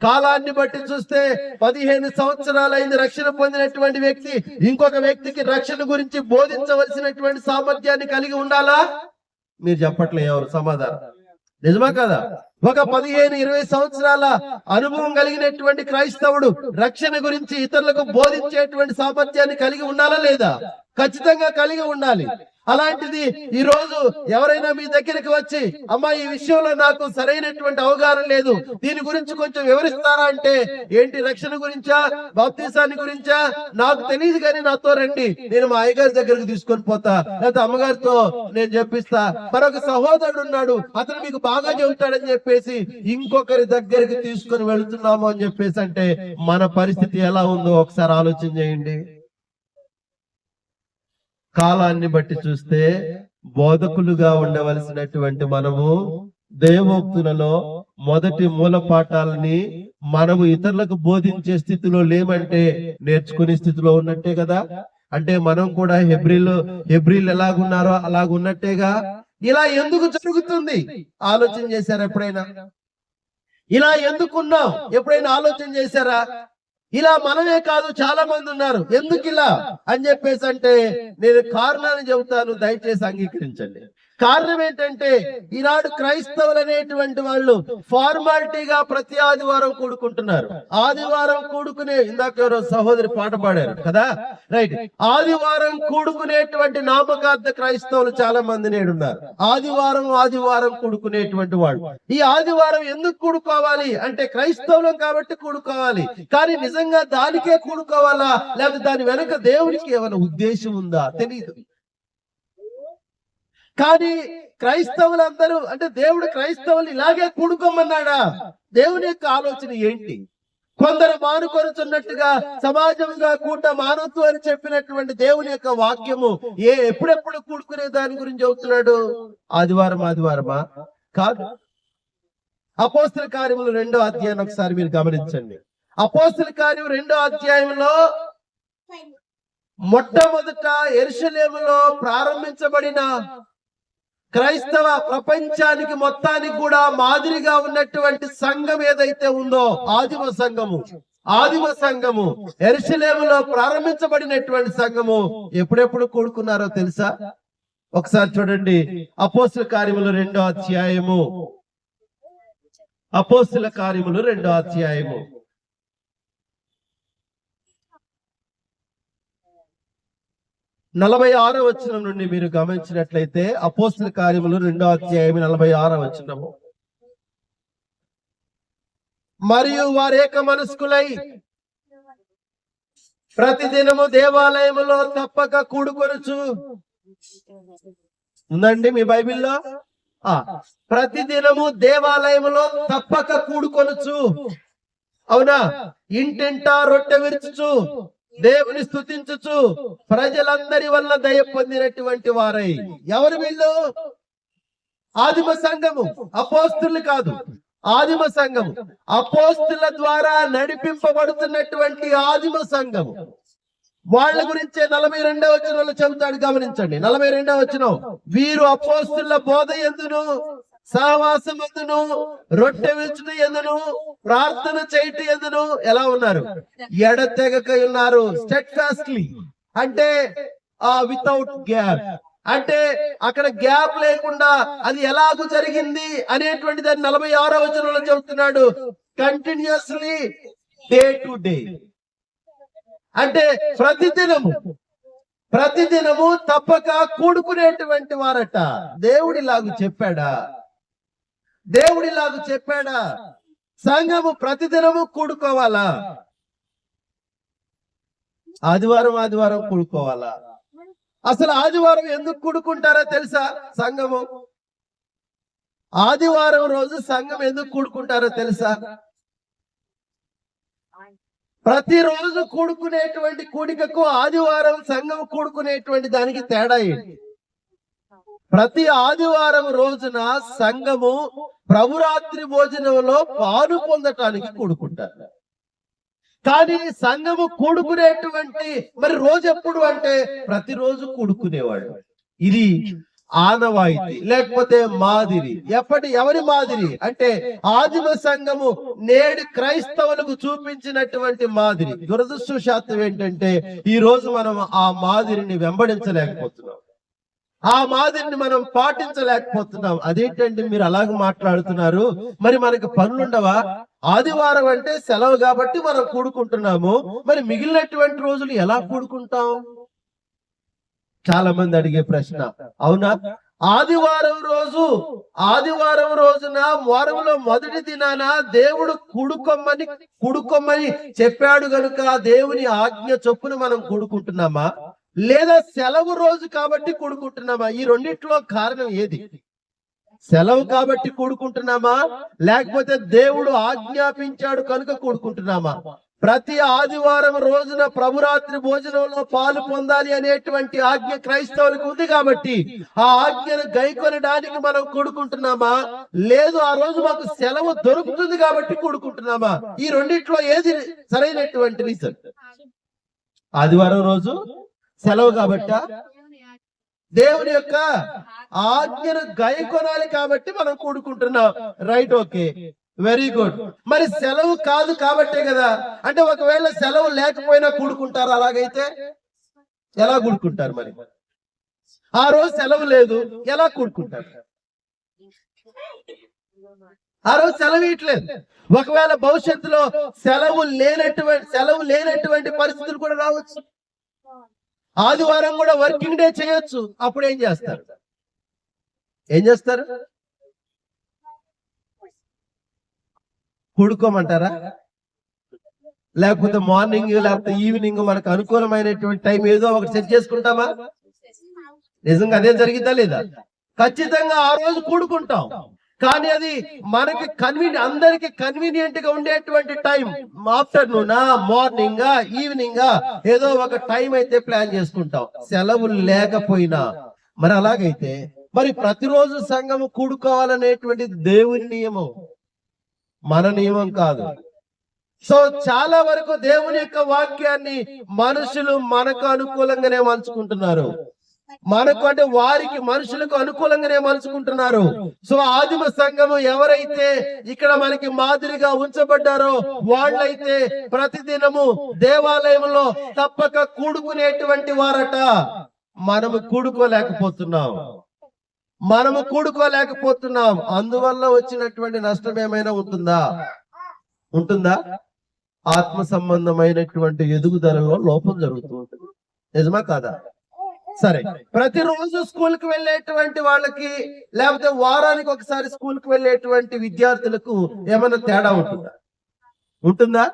కాలాన్ని బట్టి చూస్తే 15 సంవత్సరాలైంది రక్షణ పొందినటువంటి వ్యక్తి ఇంకొక వ్యక్తికి రక్షణ గురించి బోధించవలసినటువంటి సామర్థ్యాన్ని కలిగి ఉండాలా? మీరు చెప్పట్లే ఎవరు సమాధానం, నిజమా కదా? ఒక 15-20 సంవత్సరాల అనుభవం కలిగినటువంటి క్రైస్తవుడు రక్షణ గురించి ఇతరులకు బోధించేటువంటి సామర్థ్యాన్ని కలిగి ఉండాలా లేదా? ఖచ్చితంగా కలిగి ఉండాలి. అలాంటిది ఈ రోజు ఎవరైనా మీ దగ్గరికి వచ్చి అమ్మా ఈ విషయంలో నాకు సరైనటువంటి అవగాహన లేదు, దీని గురించి కొంచెం వివరిస్తారా అంటే, ఏంటి రక్షణ గురించా, బాప్తిసాన్ని గురించా? నాకు తెలియదు కానీ నాతో రండి, నేను మా అయ్యగారి దగ్గరకు తీసుకొని పోతా, లేకపోతే అమ్మగారితో నేను చెప్పిస్తా, మరొక సహోదరుడు ఉన్నాడు అతను మీకు బాగా చెబుతాడని చెప్పేసి ఇంకొకరి దగ్గరికి తీసుకొని వెళుతున్నాము అని చెప్పేసి అంటే మన పరిస్థితి ఎలా ఉందో ఒకసారి ఆలోచన చేయండి. కాలాన్ని బట్టి చూస్తే బోధకులుగా ఉండవలసినటువంటి మనము దేవోక్తులలో మొదటి మూల పాఠాలని మనము ఇతరులకు బోధించే స్థితిలో లేమంటే నేర్చుకునే స్థితిలో ఉన్నట్టే కదా. అంటే మనం కూడా హెబ్రీలు ఎలాగున్నారో అలాగున్నట్టేగా. ఇలా ఎందుకు జరుగుతుంది ఆలోచన చేశారా ఎప్పుడైనా? ఇలా ఎందుకున్నాం ఎప్పుడైనా ఆలోచన చేశారా? ఇలా మనమే కాదు చాలా మంది ఉన్నారు. ఎందుకు ఇలా అని చెప్పేసి అంటే నేను కారణాన్ని చెబుతాను, దయచేసి అంగీకరించండి. కారణం ఏంటంటే ఈనాడు క్రైస్తవులు అనేటువంటి వాళ్ళు ఫార్మాలిటీగా ప్రతి ఆదివారం కూడుకుంటున్నారు. ఆదివారం కూడుకునే, ఇందాక ఎవరో సహోదరి పాట పాడారు కదా, రైట్, ఆదివారం కూడుకునేటువంటి నామకార్థ క్రైస్తవులు చాలా మంది నేడున్నారు. ఆదివారం కూడుకునేటువంటి వాళ్ళు. ఈ ఆదివారం ఎందుకు కూడుకోవాలి అంటే క్రైస్తవులం కాబట్టి కూడుకోవాలి. కానీ నిజంగా దానికే కూడుకోవాలా, లేకపోతే దాని వెనక దేవునికి ఏమైనా ఉద్దేశం ఉందా తెలియదు. కానీ క్రైస్తవులందరూ అంటే దేవుడు క్రైస్తవులు ఇలాగే కూడుకోమన్నాడా? దేవుని యొక్క ఆలోచన ఏంటి? కొందరు మానుకొనుచున్నట్టుగా సమాజంగా మానవద్దు అని చెప్పినటువంటి దేవుని యొక్క వాక్యము ఎప్పుడెప్పుడు కూడుకునే దాని గురించి చెబుతున్నాడు? ఆదివారమా? కాదు. అపోస్తల కార్యములు 2వ అధ్యాయం ఒకసారి మీరు గమనించండి. అపోస్తల కార్యం 2వ అధ్యాయంలో మొట్టమొదట యెరూషలేములో ప్రారంభించబడిన క్రైస్తవ ప్రపంచానికి మొత్తానికి కూడా మాదిరిగా ఉన్నటువంటి సంఘం ఏదైతే ఉందో ఆదిమ సంఘము యెరూషలేములో ప్రారంభించబడినటువంటి సంఘము ఎప్పుడెప్పుడు కూడుకున్నారో తెలుసా? ఒకసారి చూడండి, అపోస్తల కార్యములు 2వ అధ్యాయము. అపోస్తల కార్యములు 2వ అధ్యాయము 46వ వచనం నుండి మీరు గమనించినట్లయితే అపోస్తల కార్యములు 2వ అధ్యాయం 46వ వచనము. మరియు వారు ఏక మనస్కులై ప్రతిదినము దేవాలయములో తప్పక కూడుకొనుచు. ఉందండి మీ బైబిల్లో? ప్రతిదినము దేవాలయములో తప్పక కూడుకొనుచు. అవునా? ఇంటింటా రొట్టె విరుచుచు దేవుని స్తుతించుచు ప్రజలందరి వల్ల దయ పొందినటువంటి వారై. ఎవరు వీళ్ళు? ఆదిమ సంఘము, అపోస్తులు కాదు, ఆదిమ సంఘము. అపోస్తుల ద్వారా నడిపింపబడుతున్నటువంటి ఆదిమ సంఘము. వాళ్ళ గురించే 42వ వచనంలో చెబుతాడు, గమనించండి. 42వ వచనం, వీరు అపోస్తుల బోధ యందును సహవాసమందును రొట్టె విరుచుట యందును ప్రార్థన చేయట యందును ఎలా ఉన్నారు? ఎడతెగక ఉన్నారు. స్టెడ్ఫాస్ట్లీ అంటే వితౌట్ గ్యాప్, అంటే అక్కడ గ్యాప్ లేకుండా అది ఎలాగూ జరిగింది అనేటువంటి దాన్ని 46వ వచనంలో చెబుతున్నాడు. కంటిన్యూస్లీ, డే టు డే, అంటే ప్రతిదినము తప్పక కూడుకునేటువంటి వారట. దేవుడిలాగు చెప్పాడా? దేవుడిలాగు చెప్పాడా? సంఘము ప్రతిదినము కూడుకోవాలా? ఆదివారం కూడుకోవాలా? అసలు ఆదివారం ఎందుకు కూడుకుంటారో తెలుసా? సంఘము ఆదివారం రోజు సంఘం ఎందుకు కూడుకుంటారో తెలుసా? ప్రతిరోజు కూడుకునేటువంటి కూడికకు ఆదివారం సంఘం కూడుకునేటువంటి దానికి తేడా ఏంటి? ప్రతి ఆదివారం రోజున సంఘము ప్రభురాత్రి భోజనంలో పాలు పొందటానికి కూడుకుంటారు. కానీ సంఘము కూడుకునేటువంటి మరి రోజు ఎప్పుడు అంటే ప్రతిరోజు కూడుకునేవాడు. ఇది ఆనవాయితీ, లేకపోతే మాదిరి. ఎవరి మాదిరి అంటే ఆదిమ సంఘము నేడు క్రైస్తవులకు చూపించినటువంటి మాదిరి. దురదృష్టవశాత్తు ఏంటంటే ఈ రోజు మనం ఆ మాదిరిని వెంబడించలేకపోతున్నాం, ఆ మాదిరిని మనం పాటించలేకపోతున్నాం. అదేంటండి మీరు అలాగ మాట్లాడుతున్నారు? మరి మనకి పనులుండవా? ఆదివారం అంటే సెలవు కాబట్టి మనం కూడుకుంటున్నాము, మరి మిగిలినటువంటి రోజులు ఎలా కూడుకుంటాం? చాలా మంది అడిగే ప్రశ్న. అవునా? ఆదివారం రోజున వారంలో మొదటి దినాన దేవుడు కూడుకోమని చెప్పాడు గనుక దేవుని ఆజ్ఞ చొప్పున మనం కూడుకుంటున్నామా, లేదా సెలవు రోజు కాబట్టి కూడుకుంటున్నామా? ఈ రెండిట్లో కారణం ఏది? సెలవు కాబట్టి కూడుకుంటున్నామా, లేకపోతే దేవుడు ఆజ్ఞాపించాడు కనుక కూడుకుంటున్నామా? ప్రతి ఆదివారం రోజున ప్రభురాత్రి భోజనంలో పాలు పొందాలి అనేటువంటి ఆజ్ఞ క్రైస్తవులకు ఉంది కాబట్టి ఆ ఆజ్ఞను గైకొనడానికి మనం కూడుకుంటున్నామా, లేదు ఆ రోజు మాకు సెలవు దొరుకుతుంది కాబట్టి కూడుకుంటున్నామా? ఈ రెండిట్లో ఏది సరైనటువంటి రీజన్? ఆదివారం రోజు సెలవు కాబట్ట, దేవుని యొక్క ఆజ్ఞను గైకొనాలి కాబట్టి మనం కూడుకుంటున్నాం. Right, okay, very good. మరి సెలవు కాదు కాబట్టే కదా. అంటే ఒకవేళ సెలవు లేకపోయినా కూడుకుంటారు. అలాగైతే ఎలా కూడుకుంటారు? మరి ఆ రోజు సెలవు లేదు, ఎలా కూడుకుంటారు? ఆ రోజు సెలవు ఇట్లేదు. ఒకవేళ భవిష్యత్తులో సెలవు లేనటువంటి పరిస్థితులు కూడా రావచ్చు. ఆదివారం కూడా వర్కింగ్ డే చేయొచ్చు. అప్పుడు ఏం చేస్తారు? కూడుకోమంటారా? లేకపోతే మార్నింగ్ లేకపోతే ఈవినింగ్ మనకు అనుకూలమైనటువంటి టైం ఏదో ఒకటి సెట్ చేసుకుంటామా? నిజంగా అదే జరిగిద్దా లేదా? ఖచ్చితంగా ఆ రోజు కూడుకుంటాం. కానీ అది మనకి అందరికి కన్వీనియంట్ గా ఉండేటువంటి టైం ఆఫ్టర్నూనా, మార్నింగా, ఈవినింగా ఏదో ఒక టైం అయితే ప్లాన్ చేసుకుంటాం, సెలవులు లేకపోయినా. మరి అలాగైతే మరి ప్రతిరోజు సంఘము కూడుకోవాలనేటువంటి దేవుని నియమం, మన నియమం కాదు. సో చాలా వరకు దేవుని యొక్క వాక్యాన్ని మనుషులు మనకు అనుకూలంగానే మలుచుకుంటున్నారు. మనుషులకు అనుకూలంగానే మలుచుకుంటున్నారు. సో ఆదిమ సంఘము ఎవరైతే ఇక్కడ మనకి మాదిరిగా ఉంచబడ్డారో వాళ్ళైతే ప్రతిదినము దేవాలయంలో తప్పక కూడుకునేటువంటి వారట. మనము కూడుకోలేకపోతున్నాం. అందువల్ల వచ్చినటువంటి నష్టం ఏమైనా ఉంటుందా? ఆత్మ సంబంధమైనటువంటి ఎదుగుదలలో లోపం జరుగుతూ ఉంటుంది. నిజమా కాదా? సరే, ప్రతిరోజు స్కూల్ కి వెళ్ళేటువంటి వాళ్ళకి, లేకపోతే వారానికి ఒకసారి స్కూల్ కి వెళ్ళేటువంటి విద్యార్థులకు ఏమైనా తేడా ఉంటుందా? ఉంటుందా?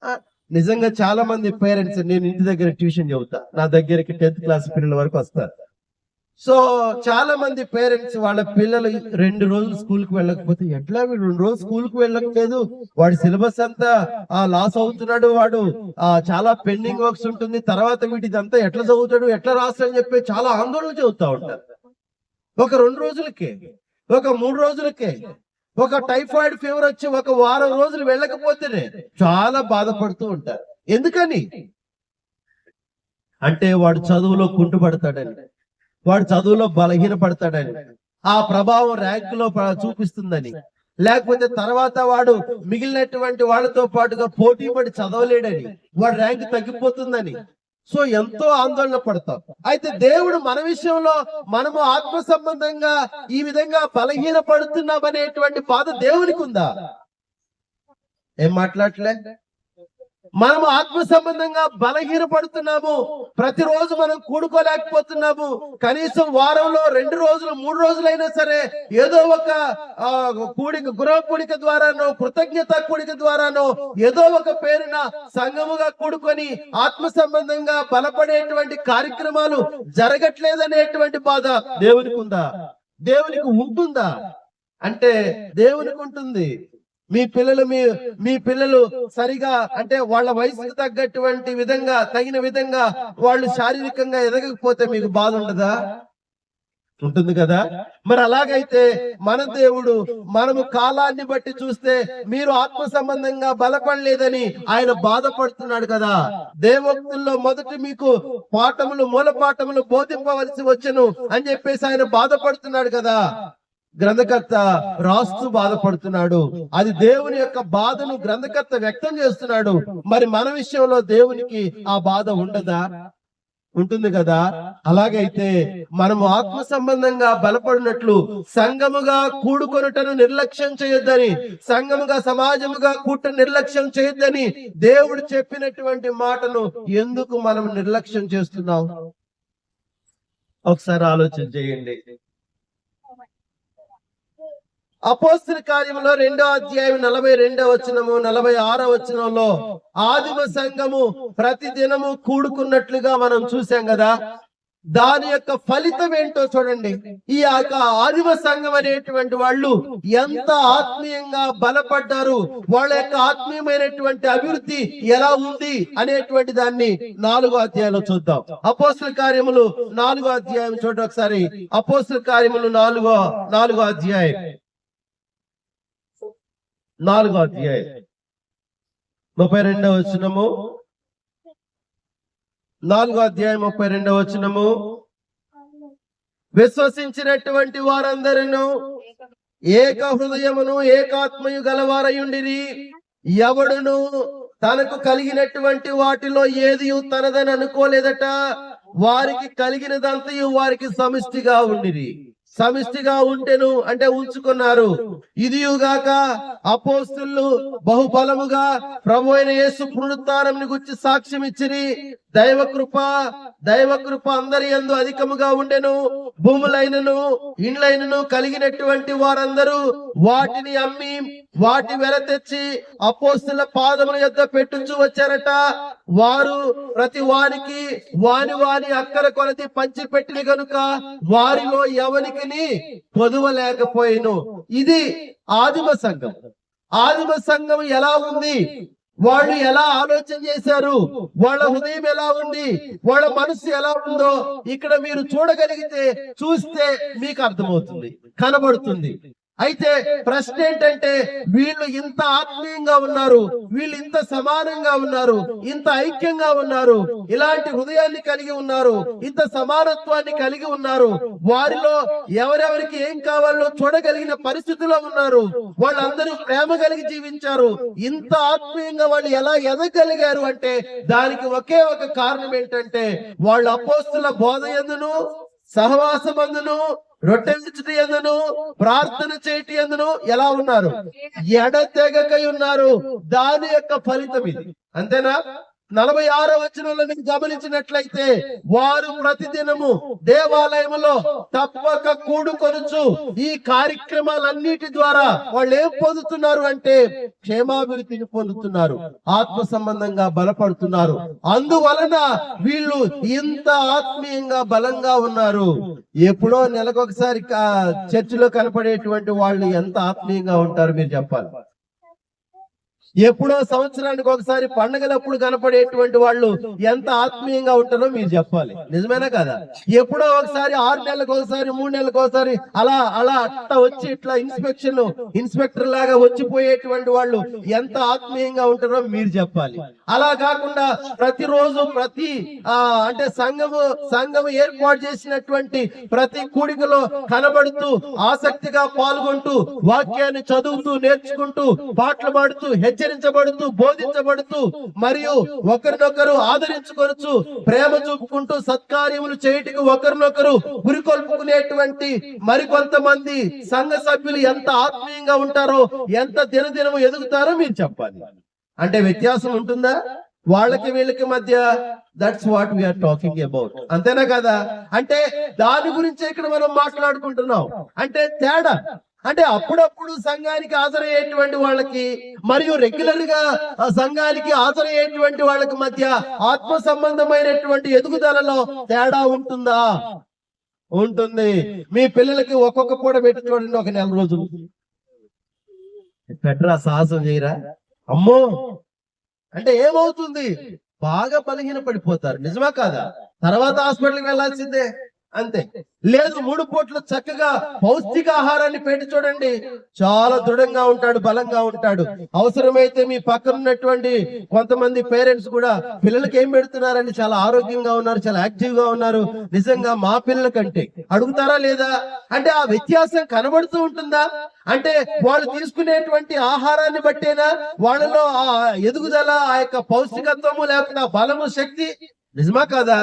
ఆ, నిజంగా చాలా మంది పేరెంట్స్, నేను ఇంటి దగ్గర ట్యూషన్ చెబుతా, నా దగ్గరికి 10th క్లాస్ పిల్లల వరకు వస్తారు. సో చాలా మంది పేరెంట్స్ వాళ్ళ పిల్లలు 2 రోజులు స్కూల్ కి వెళ్ళకపోతే, ఎట్లా వీడు 2 రోజులు స్కూల్ కి వెళ్ళట్లేదు, వాడి సిలబస్ అంతా లాస్ అవుతున్నాడు, వాడు చాలా పెండింగ్ వర్క్స్ ఉంటుంది, తర్వాత వీటిదంతా ఎట్లా చదువుతాడు, ఎట్లా రాస్తాడని చెప్పి చాలా ఆందోళన చెబుతా ఉంటారు. ఒక 2 రోజులకే, ఒక 3 రోజులకే ఒక టైఫాయిడ్ ఫీవర్ వచ్చి ఒక వారం రోజులు వెళ్ళకపోతేనే చాలా బాధపడుతూ ఉంటారు. ఎందుకని అంటే వాడు చదువులో కుంటుపడతాడని, వాడు చదువులో బలహీనపడతాడని, ఆ ప్రభావం ర్యాంకులో చూపిస్తుందని, లేకపోతే తర్వాత వాడు మిగిలినటువంటి వాళ్ళతో పాటుగా పోటీ పడి చదవలేడని, వాడు ర్యాంక్ తగ్గిపోతుందని, సో ఎంతో ఆందోళన పడతాం. అయితే దేవుడు మన విషయంలో మనము ఆత్మ సంబంధంగా ఈ విధంగా బలహీన పడుతున్నాం అనేటువంటి బాధ దేవునికి ఉందా? ఏం మాట్లాడలే. మనము ఆత్మ సంబంధంగా బలహీన పడుతున్నాము, ప్రతిరోజు మనం కూడుకోలేకపోతున్నాము, కనీసం వారంలో 2 రోజులు 3 రోజులైనా సరే ఏదో ఒక కూడిక, గృహ కూడిక ద్వారానో, కృతజ్ఞత కూడిక ద్వారానో, ఏదో ఒక పేరున సంఘముగా కూడుకొని ఆత్మ సంబంధంగా బలపడేటువంటి కార్యక్రమాలు జరగట్లేదనేటువంటి బాధ దేవునికి ఉందా? దేవునికి ఉంటుందా? అంటే దేవునికి ఉంటుంది. మీ పిల్లలు సరిగా, అంటే వాళ్ళ వయసుకు తగ్గటువంటి విధంగా, తగిన విధంగా వాళ్ళు శారీరకంగా ఎదగకపోతే మీకు బాధ ఉండదా? ఉంటుంది కదా. మరి అలాగైతే మన దేవుడు, మనము కాలాన్ని బట్టి చూస్తే మీరు ఆత్మ సంబంధంగా బలపడలేదని ఆయన బాధపడుతున్నాడు కదా. దేవోక్తుల్లో మొదటి మీకు పాఠములు, మూల పాఠములు బోధింపవలసి వచ్చెను అని చెప్పేసి ఆయన బాధపడుతున్నాడు కదా. గ్రంథకర్త రాస్తూ బాధపడుతున్నాడు. అది దేవుని యొక్క బాధను గ్రంథకర్త వ్యక్తం చేస్తున్నాడు. మరి మన విషయంలో దేవునికి ఆ బాధ ఉండదా? ఉంటుంది కదా. అలాగైతే మనము ఆత్మ సంబంధంగా బలపడినట్లు సంఘముగా కూడుకొనుటను నిర్లక్ష్యం చేయొద్దని, సంఘముగా సమాజముగా కూట నిర్లక్ష్యం చేయొద్దని దేవుడు చెప్పినటువంటి మాటను ఎందుకు మనం నిర్లక్ష్యం చేస్తున్నాం? ఒకసారి ఆలోచన చేయండి. అపోస్తల కార్యములో 2వ అధ్యాయం 42వ వచనము 46వ వచనంలో ఆదిమ సంఘము ప్రతి దినము కూడుకున్నట్లుగా మనం చూసాం కదా. దాని యొక్క ఫలితం ఏంటో చూడండి. ఈ ఆదిమ సంఘం అనేటువంటి వాళ్ళు ఎంత ఆత్మీయంగా బలపడ్డారు, వాళ్ళ యొక్క ఆత్మీయమైనటువంటి అభివృద్ధి ఎలా ఉంది అనేటువంటి దాన్ని 4వ అధ్యాయంలో చూద్దాం. అపోస్తల కార్యములు 4వ అధ్యాయం చూడండి ఒకసారి. అపోస్తల కార్యములు 4వ అధ్యాయం 4వ అధ్యాయం 32వ వచనము. 4వ అధ్యాయం 32వ వచనము. విశ్వసించినటువంటి వారందరూ ఏక హృదయమును ఏకాత్మయు గలవారయుండిరి. ఎవడును తనకు కలిగినటువంటి వాటిలో ఏది తనదని అనుకోలేదట. వారికి కలిగినదంతయు వారికి సమిష్టిగా ఉండిరి. సమిష్టిగా ఉంటెను అంటే ఉంచుకున్నారు. ఇదియుగాక అపోస్తులు బహుబలముగా ప్రభు అయిన యేసు పునరుత్థానమును గురించి సాక్ష్యం ఇచ్చిరి. దైవకృప అందరి యందు అధికముగా ఉండెను. భూములైనను ఇండ్లైనను కలిగినటువంటి వారందరూ వాటిని అమ్మి వాటి వెల తెచ్చి అపోస్తుల పాదముల యొద్ద పెట్టుచు వచ్చారట. వారు ప్రతి వారికి వాని అక్కర కొలది పంచిపెట్టిన గనుక వారిలో ఎవరికి పొదువలేకపోయిను. ఇది ఆదిమ సంఘం. ఆదిమ సంఘం ఎలా ఉంది, వాళ్ళు ఎలా ఆలోచన చేశారు, వాళ్ళ హృదయం ఎలా ఉంది, వాళ్ళ మనసు ఎలా ఉందో ఇక్కడ మీరు చూడగలిగితే, చూస్తే మీకు అర్థమవుతుంది, కనబడుతుంది. అయితే ప్రశ్న ఏంటంటే, వీళ్ళు ఇంత ఆత్మీయంగా ఉన్నారు, వీళ్ళు ఇంత సమానంగా ఉన్నారు, ఇంత ఐక్యంగా ఉన్నారు, ఇలాంటి హృదయాన్ని కలిగి ఉన్నారు, ఇంత సమానత్వాన్ని కలిగి ఉన్నారు, వారిలో ఎవరెవరికి ఏం కావాలో చూడగలిగిన పరిస్థితిలో ఉన్నారు, వాళ్ళందరూ ప్రేమ కలిగి జీవించారు. ఇంత ఆత్మీయంగా వాళ్ళు ఎలా ఎదగలిగారు అంటే దానికి ఒకే ఒక కారణం ఏంటంటే, వాళ్ళు అపోస్తుల బోధ యందును, సహవాసమందును, రొట్టె విరుచుట యందును, ప్రార్థన చేయటి యందును ఎలా ఉన్నారు? ఎడతెగకై ఉన్నారు. దాని యొక్క ఫలితం ఇది. అంతేనా? 46వ వచనంలో మీరు గమనించినట్లయితే వారు ప్రతిదినము దేవాలయములో తప్పక కూడుకొనుచు ఈ కార్యక్రమాలన్నిటి ద్వారా వాళ్ళు ఏం పొందుతున్నారు అంటే క్షేమాభివృద్ధిని పొందుతున్నారు, ఆత్మ సంబంధంగా బలపడుతున్నారు. అందువలన వీళ్ళు ఇంత ఆత్మీయంగా బలంగా ఉన్నారు. ఎప్పుడో నెలకొకసారి చర్చిలో కనపడేటువంటి వాళ్ళు ఎంత ఆత్మీయంగా ఉంటారు మీరు చెప్పాలి. ఎప్పుడో సంవత్సరానికి ఒకసారి పండగలప్పుడు కనపడేటువంటి వాళ్ళు ఎంత ఆత్మీయంగా ఉంటారో మీరు చెప్పాలి. నిజమేనా కదా? ఎప్పుడో ఒకసారి 6 నెలలకు ఒకసారి 3 నెలలకు ఒకసారి అలా అలా అట్లా వచ్చి ఇట్లా ఇన్స్పెక్టర్ లాగా వచ్చిపోయేటువంటి వాళ్ళు ఎంత ఆత్మీయంగా ఉంటారో మీరు చెప్పాలి. అలా కాకుండా ప్రతిరోజు అంటే సంఘము ఏర్పాటు చేసినటువంటి ప్రతి కూడికలో కనబడుతూ ఆసక్తిగా పాల్గొంటూ వాక్యాన్ని చదువుతూ నేర్చుకుంటూ పాటలు పాడుతూ హెచ్చరించబడుతూ బోధించబడుతూ మరియు ఒకరినొకరు ఆదరించుకొనుచు ప్రేమ చూపుకుంటూ సత్కార్యములు చేయటకు ఒకరినొకరు పురికొల్పుకునేటువంటి మరికొంతమంది సంఘ సభ్యులు ఎంత ఆత్మీయంగా ఉంటారో, ఎంత దినదినము ఎదుగుతారో మీరు చెప్పాలి. అంటే వ్యత్యాసం ఉంటుందా వాళ్ళకి వీళ్ళకి మధ్య? That's what we're talking about. అంతేనా కదా? అంటే దాని గురించి ఇక్కడ మనం మాట్లాడుకుంటున్నాం. అంటే తేడా అంటే అప్పుడప్పుడు సంఘానికి హాజరయ్యేటువంటి వాళ్ళకి మరియు రెగ్యులర్ గా సంఘానికి హాజరయ్యేటువంటి వాళ్ళకి మధ్య ఆత్మ సంబంధమైనటువంటి ఎదుగుదలలో తేడా ఉంటుందా? ఉంటుంది. మీ పిల్లలకి ఒక్కొక్క పూట పెట్టి చూడండి, ఒక నెల రోజులు పెట్టరా, సాహసం చేయరా. అమ్మో అంటే ఏమవుతుంది? బాగా బలహీన పడిపోతారు. నిజమా కాదా? తర్వాత హాస్పిటల్కి వెళ్లాల్సిందే. అంతే. లేదు 3 పూట్లు చక్కగా పౌష్టిక ఆహారాన్ని పెట్టి చూడండి, చాలా దృఢంగా ఉంటాడు, బలంగా ఉంటాడు. అవసరమైతే మీ పక్కన ఉన్నటువంటి కొంతమంది పేరెంట్స్ కూడా పిల్లలకి ఏం పెడుతున్నారని చాలా ఆరోగ్యంగా ఉన్నారు, చాలా యాక్టివ్ గా ఉన్నారు, నిజంగా మా పిల్లల కంటే అడుగుతారా లేదా? అంటే ఆ వ్యత్యాసం కనబడుతూ ఉంటుందా? అంటే వాళ్ళు తీసుకునేటువంటి ఆహారాన్ని బట్టేనా వాళ్ళలో ఆ ఎదుగుదల, ఆ యొక్క పౌష్టికత్వము లేకుండా బలము, శక్తి? నిజమా కాదా?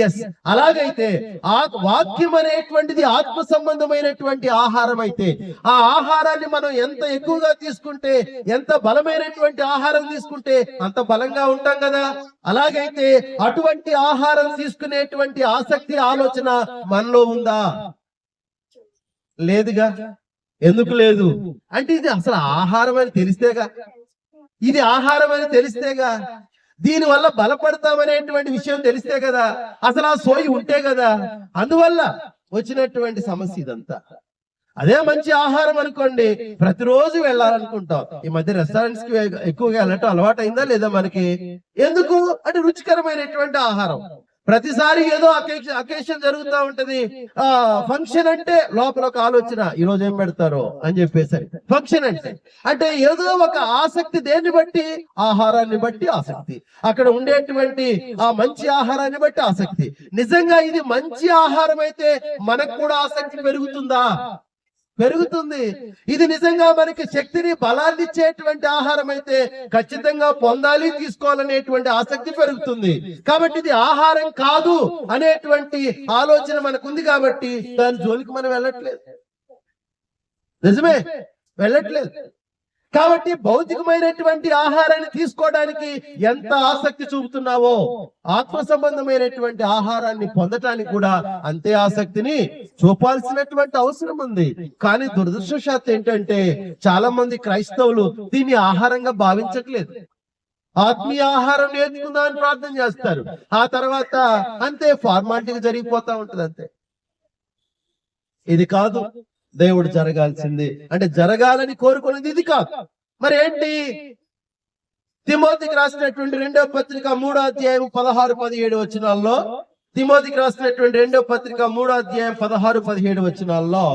ఎస్. అలాగైతే ఆ వాక్యం అనేటువంటిది ఆత్మ సంబంధమైనటువంటి ఆహారం అయితే ఆ ఆహారాన్ని మనం ఎంత ఎక్కువగా తీసుకుంటే, ఎంత బలమైనటువంటి ఆహారం తీసుకుంటే అంత బలంగా ఉంటాం కదా. అలాగైతే అటువంటి ఆహారం తీసుకునేటువంటి ఆసక్తి, ఆలోచన మనలో ఉందా? లేదుగా. ఎందుకు లేదు అంటే ఇది అసలు ఆహారం అని తెలిస్తేగా, ఇది ఆహారం అని తెలిస్తేగా, దీని వల్ల బలపడతామనేటువంటి విషయం తెలిస్తే కదా, అసలు ఆ సోయి ఉంటే కదా. అందువల్ల వచ్చినటువంటి సమస్య ఇదంతా. అదే మంచి ఆహారం అనుకోండి, ప్రతిరోజు వెళ్ళాలనుకుంటాం. ఈ మధ్య రెస్టారెంట్స్ కి ఎక్కువగా వెళ్ళటం అలవాటు అయిందా లేదా మనకి? ఎందుకు అంటే రుచికరమైనటువంటి ఆహారం. ప్రతిసారి ఏదో అకేషన్ జరుగుతూ ఉంటది. ఫంక్షన్ అంటే లోపల ఒక ఆలోచన, ఈ రోజు ఏం పెడతారో అని చెప్పేసి. ఫంక్షన్ అంటే ఏదో ఒక ఆసక్తి, దేన్ని బట్టి? ఆహారాన్ని బట్టి ఆసక్తి, అక్కడ ఉండేటువంటి ఆ మంచి ఆహారాన్ని బట్టి ఆసక్తి. నిజంగా ఇది మంచి ఆహారం అయితే మనకు కూడా ఆసక్తి పెరుగుతుందా? పెరుగుతుంది. ఇది నిజంగా మనకి శక్తిని, బలాన్ని ఇచ్చేటువంటి ఆహారం అయితే ఖచ్చితంగా పొందాలి, తీసుకోవాలనేటువంటి ఆసక్తి పెరుగుతుంది. కాబట్టి ఇది ఆహారం కాదు అనేటువంటి ఆలోచన మనకుంది కాబట్టి దాని జోలికి మనం వెళ్ళట్లేదు. నిజమే, వెళ్ళట్లేదు. కాబట్టి భౌతికమైనటువంటి ఆహారాన్ని తీసుకోవడానికి ఎంత ఆసక్తి చూపుతున్నావో ఆత్మ సంబంధమైనటువంటి ఆహారాన్ని పొందటానికి కూడా అంతే ఆసక్తిని చూపాల్సినటువంటి అవసరం ఉంది. కానీ దురదృష్టవశాత్తు ఏంటంటే చాలా మంది క్రైస్తవులు దీన్ని ఆహారంగా భావించట్లేదు. ఆత్మీయ ఆహారం నేర్చుకుందామని ప్రార్థన చేస్తారు, ఆ తర్వాత అంతే ఫార్మాలిటీగా జరిగిపోతా ఉంటది. అంతే. ఇది కాదు దేవుడు జరగాల్సింది, అంటే జరగాలని కోరుకునేది ఇది కాదు. మరి ఏంటి? తిమోతికి రాసినటువంటి 2వ పత్రిక 3వ అధ్యాయం 16-17 వచనాల్లో, తిమోతికి రాసినటువంటి 2వ పత్రిక 3వ అధ్యాయం 16-17 వచనాల్లో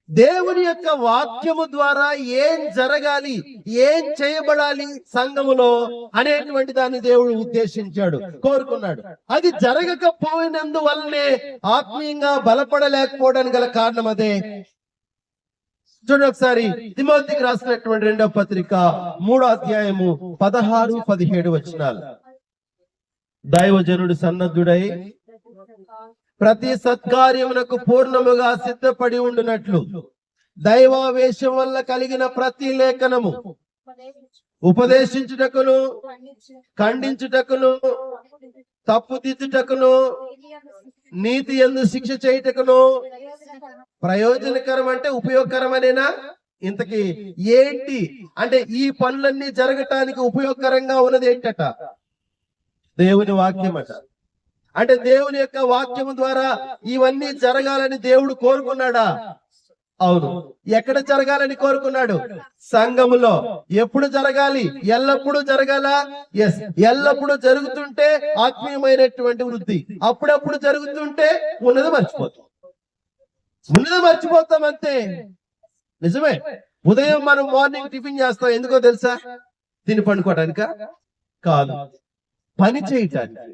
దేవుని యొక్క వాక్యము ద్వారా ఏం జరగాలి, ఏం చేయబడాలి సంఘములో అనేటువంటి దాన్ని దేవుడు ఉద్దేశించాడు, కోరుకున్నాడు. అది జరగకపోయినందువల్లనే ఆత్మీయంగా బలపడలేకపోవడానికి గల కారణం అదే. చూడండి ఒకసారి తిమోతికి రాసినటువంటి 2వ పత్రిక 3వ అధ్యాయము 16-17 వచనాలు. దైవజనుడు సన్నద్ధుడై ప్రతి సత్కార్యమునకు పూర్ణముగా సిద్ధపడి ఉండునట్లు దైవావేశం వల్ల కలిగిన ప్రతి లేఖనము ఉపదేశించుటకును, ఖండించుటకును, తప్పుదిద్దుటకును, నీతి యందు శిక్ష చేయుటకును ప్రయోజనకరం అంటే ఉపయోగకరమనేనా? ఇంతకి ఏంటి అంటే ఈ పనులన్నీ జరగటానికి ఉపయోగకరంగా ఉన్నది ఏంటట? దేవుని వాక్యం అట. అంటే దేవుని యొక్క వాక్యం ద్వారా ఇవన్నీ జరగాలని దేవుడు కోరుకున్నాడా? అవును. ఎక్కడ జరగాలని కోరుకున్నాడు? సంఘములో. ఎప్పుడు జరగాలి? ఎల్లప్పుడూ జరగాల? ఎస్. ఎల్లప్పుడూ జరుగుతుంటే ఆత్మీయమైనటువంటి వృద్ధి, అప్పుడప్పుడు జరుగుతుంటే ఉన్నది మర్చిపోతాం అంతే. నిజమే. ఉదయం మనం మార్నింగ్ టిఫిన్ చేస్తాం, ఎందుకో తెలుసా? తిని పండుకోవడానిక? కాదు, పని చేయటానికి.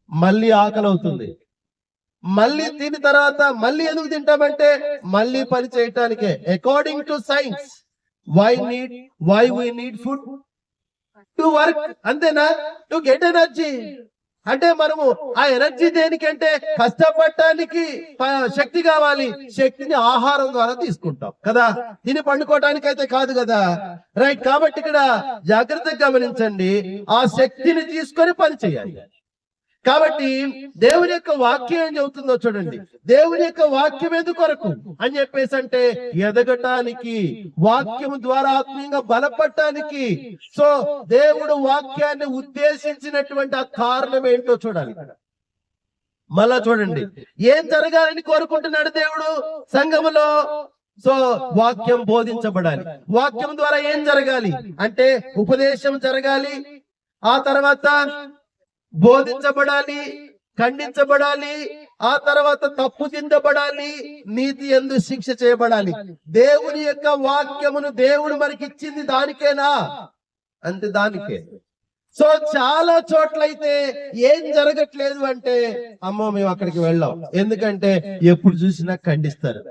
మళ్ళీ ఆకలి అవుతుంది, మళ్ళీ తిని తర్వాత మళ్ళీ ఎందుకు తింటామంటే మళ్ళీ పని చేయటానికే. According to science, why we need food to work, అంతేనా? To get energy. అంటే మనము ఆ ఎనర్జీ దేనికంటే కష్టపడటానికి శక్తి కావాలి. శక్తిని ఆహారం ద్వారా తీసుకుంటాం కదా, తిని పండుకోవటానికి అయితే కాదు కదా. రైట్. కాబట్టి ఇక్కడ జాగ్రత్తగా గమనించండి, ఆ శక్తిని తీసుకొని పని చేయాలి. కాబట్టి దేవుని యొక్క వాక్యం ఏం చెబుతుందో చూడండి. దేవుని యొక్క వాక్యం ఎందుకు కొరకు అని చెప్పేసి అంటే ఎదగటానికి, వాక్యం ద్వారా ఆత్మీయంగా బలపడటానికి. సో దేవుడు వాక్యాన్ని ఉద్దేశించినటువంటి ఆ కారణం ఏంటో చూడాలి. మళ్ళా చూడండి, ఏం జరగాలని కోరుకుంటున్నాడు దేవుడు సంఘములో? సో వాక్యం బోధించబడాలి. వాక్యం ద్వారా ఏం జరగాలి అంటే ఉపదేశం జరగాలి, ఆ తర్వాత బోధించబడాలి, ఖండించబడాలి, ఆ తర్వాత తప్పు దిద్దబడాలి, నీతి యందు శిక్ష చేయబడాలి. దేవుని యొక్క వాక్యమును దేవుడు మనకి ఇచ్చింది దానికేనా? అంతే, దానికే. సో చాలా చోట్లయితే ఏం జరగట్లేదు అంటే అమ్మో మేము అక్కడికి వెళ్ళాం, ఎందుకంటే ఎప్పుడు చూసినా ఖండిస్తారు.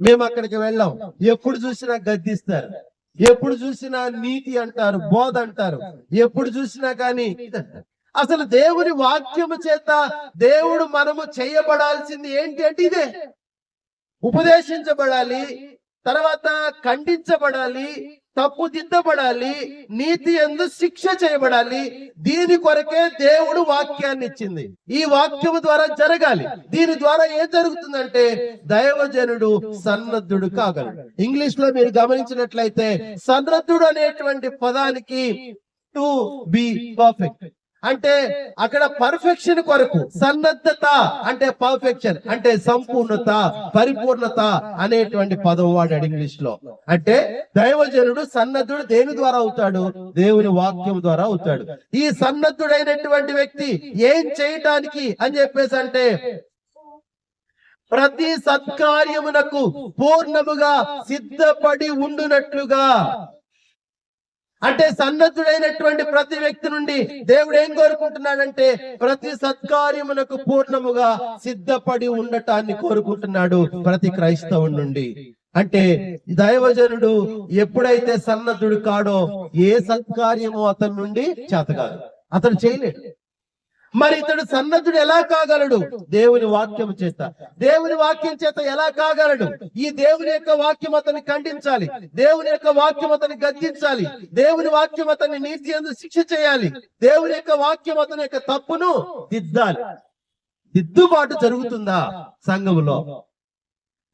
మేము అక్కడికి వెళ్ళాం, ఎప్పుడు చూసినా గద్దిస్తారు, ఎప్పుడు చూసినా నీతి అంటారు, బోధ అంటారు, ఎప్పుడు చూసినా కానీ. అసలు దేవుని వాక్యము చేత దేవుడు మనము చేయబడాల్సింది ఏంటి అంటే ఇదే. ఉపదేశించబడాలి, తర్వాత ఖండించబడాలి, తప్పు దిద్దబడాలి, నీతి యందు శిక్ష చేయబడాలి. దీని కొరకే దేవుడు వాక్యాన్ని ఇచ్చింది. ఈ వాక్యము ద్వారా జరగాలి. దీని ద్వారా ఏం జరుగుతుందంటే దైవజనుడు సన్నద్ధుడు కాగలడు. ఇంగ్లీష్ లో మీరు గమనించినట్లయితే సన్నద్ధుడు అనేటువంటి పదానికి టు బి పర్ఫెక్ట్ అంటే అక్కడ పర్ఫెక్షన్ కొరకు, సన్నద్ధత అంటే పర్ఫెక్షన్ అంటే సంపూర్ణత, పరిపూర్ణత అనేటువంటి పదం వాడాడు ఇంగ్లీష్ లో. అంటే దైవజనుడు సన్నద్ధుడు దేని ద్వారా అవుతాడు? దేవుని వాక్యం ద్వారా అవుతాడు. ఈ సన్నద్ధుడైనటువంటి వ్యక్తి ఏం చేయటానికి అని చెప్పేసి అంటే ప్రతి సత్కార్యమునకు పూర్ణముగా సిద్ధపడి ఉండునట్లుగా. అంటే సన్నద్ధుడైనటువంటి ప్రతి వ్యక్తి నుండి దేవుడు ఏం కోరుకుంటున్నాడంటే ప్రతి సత్కార్యమునకు పూర్ణముగా సిద్ధపడి ఉండటాన్ని కోరుకుంటున్నాడు ప్రతి క్రైస్తవుడి నుండి. అంటే దైవజనుడు ఎప్పుడైతే సన్నద్ధుడు కాడో ఏ సత్కార్యము అతని నుండి చేతగాదు, అతడు చేయలేడు. మరి ఇతడు సన్నద్ధుడు ఎలా కాగలడు? దేవుని వాక్యం చేత. దేవుని వాక్యం చేత ఎలా కాగలడు? ఈ దేవుని యొక్క వాక్యం అతన్ని ఖండించాలి, దేవుని యొక్క వాక్యం అతన్ని గద్దించాలి, దేవుని వాక్యం అతన్ని నీతి యందు శిక్ష చేయాలి, దేవుని యొక్క వాక్యం అతని యొక్క తప్పును దిద్దాలి. దిద్దుబాటు జరుగుతుందా సంఘములో?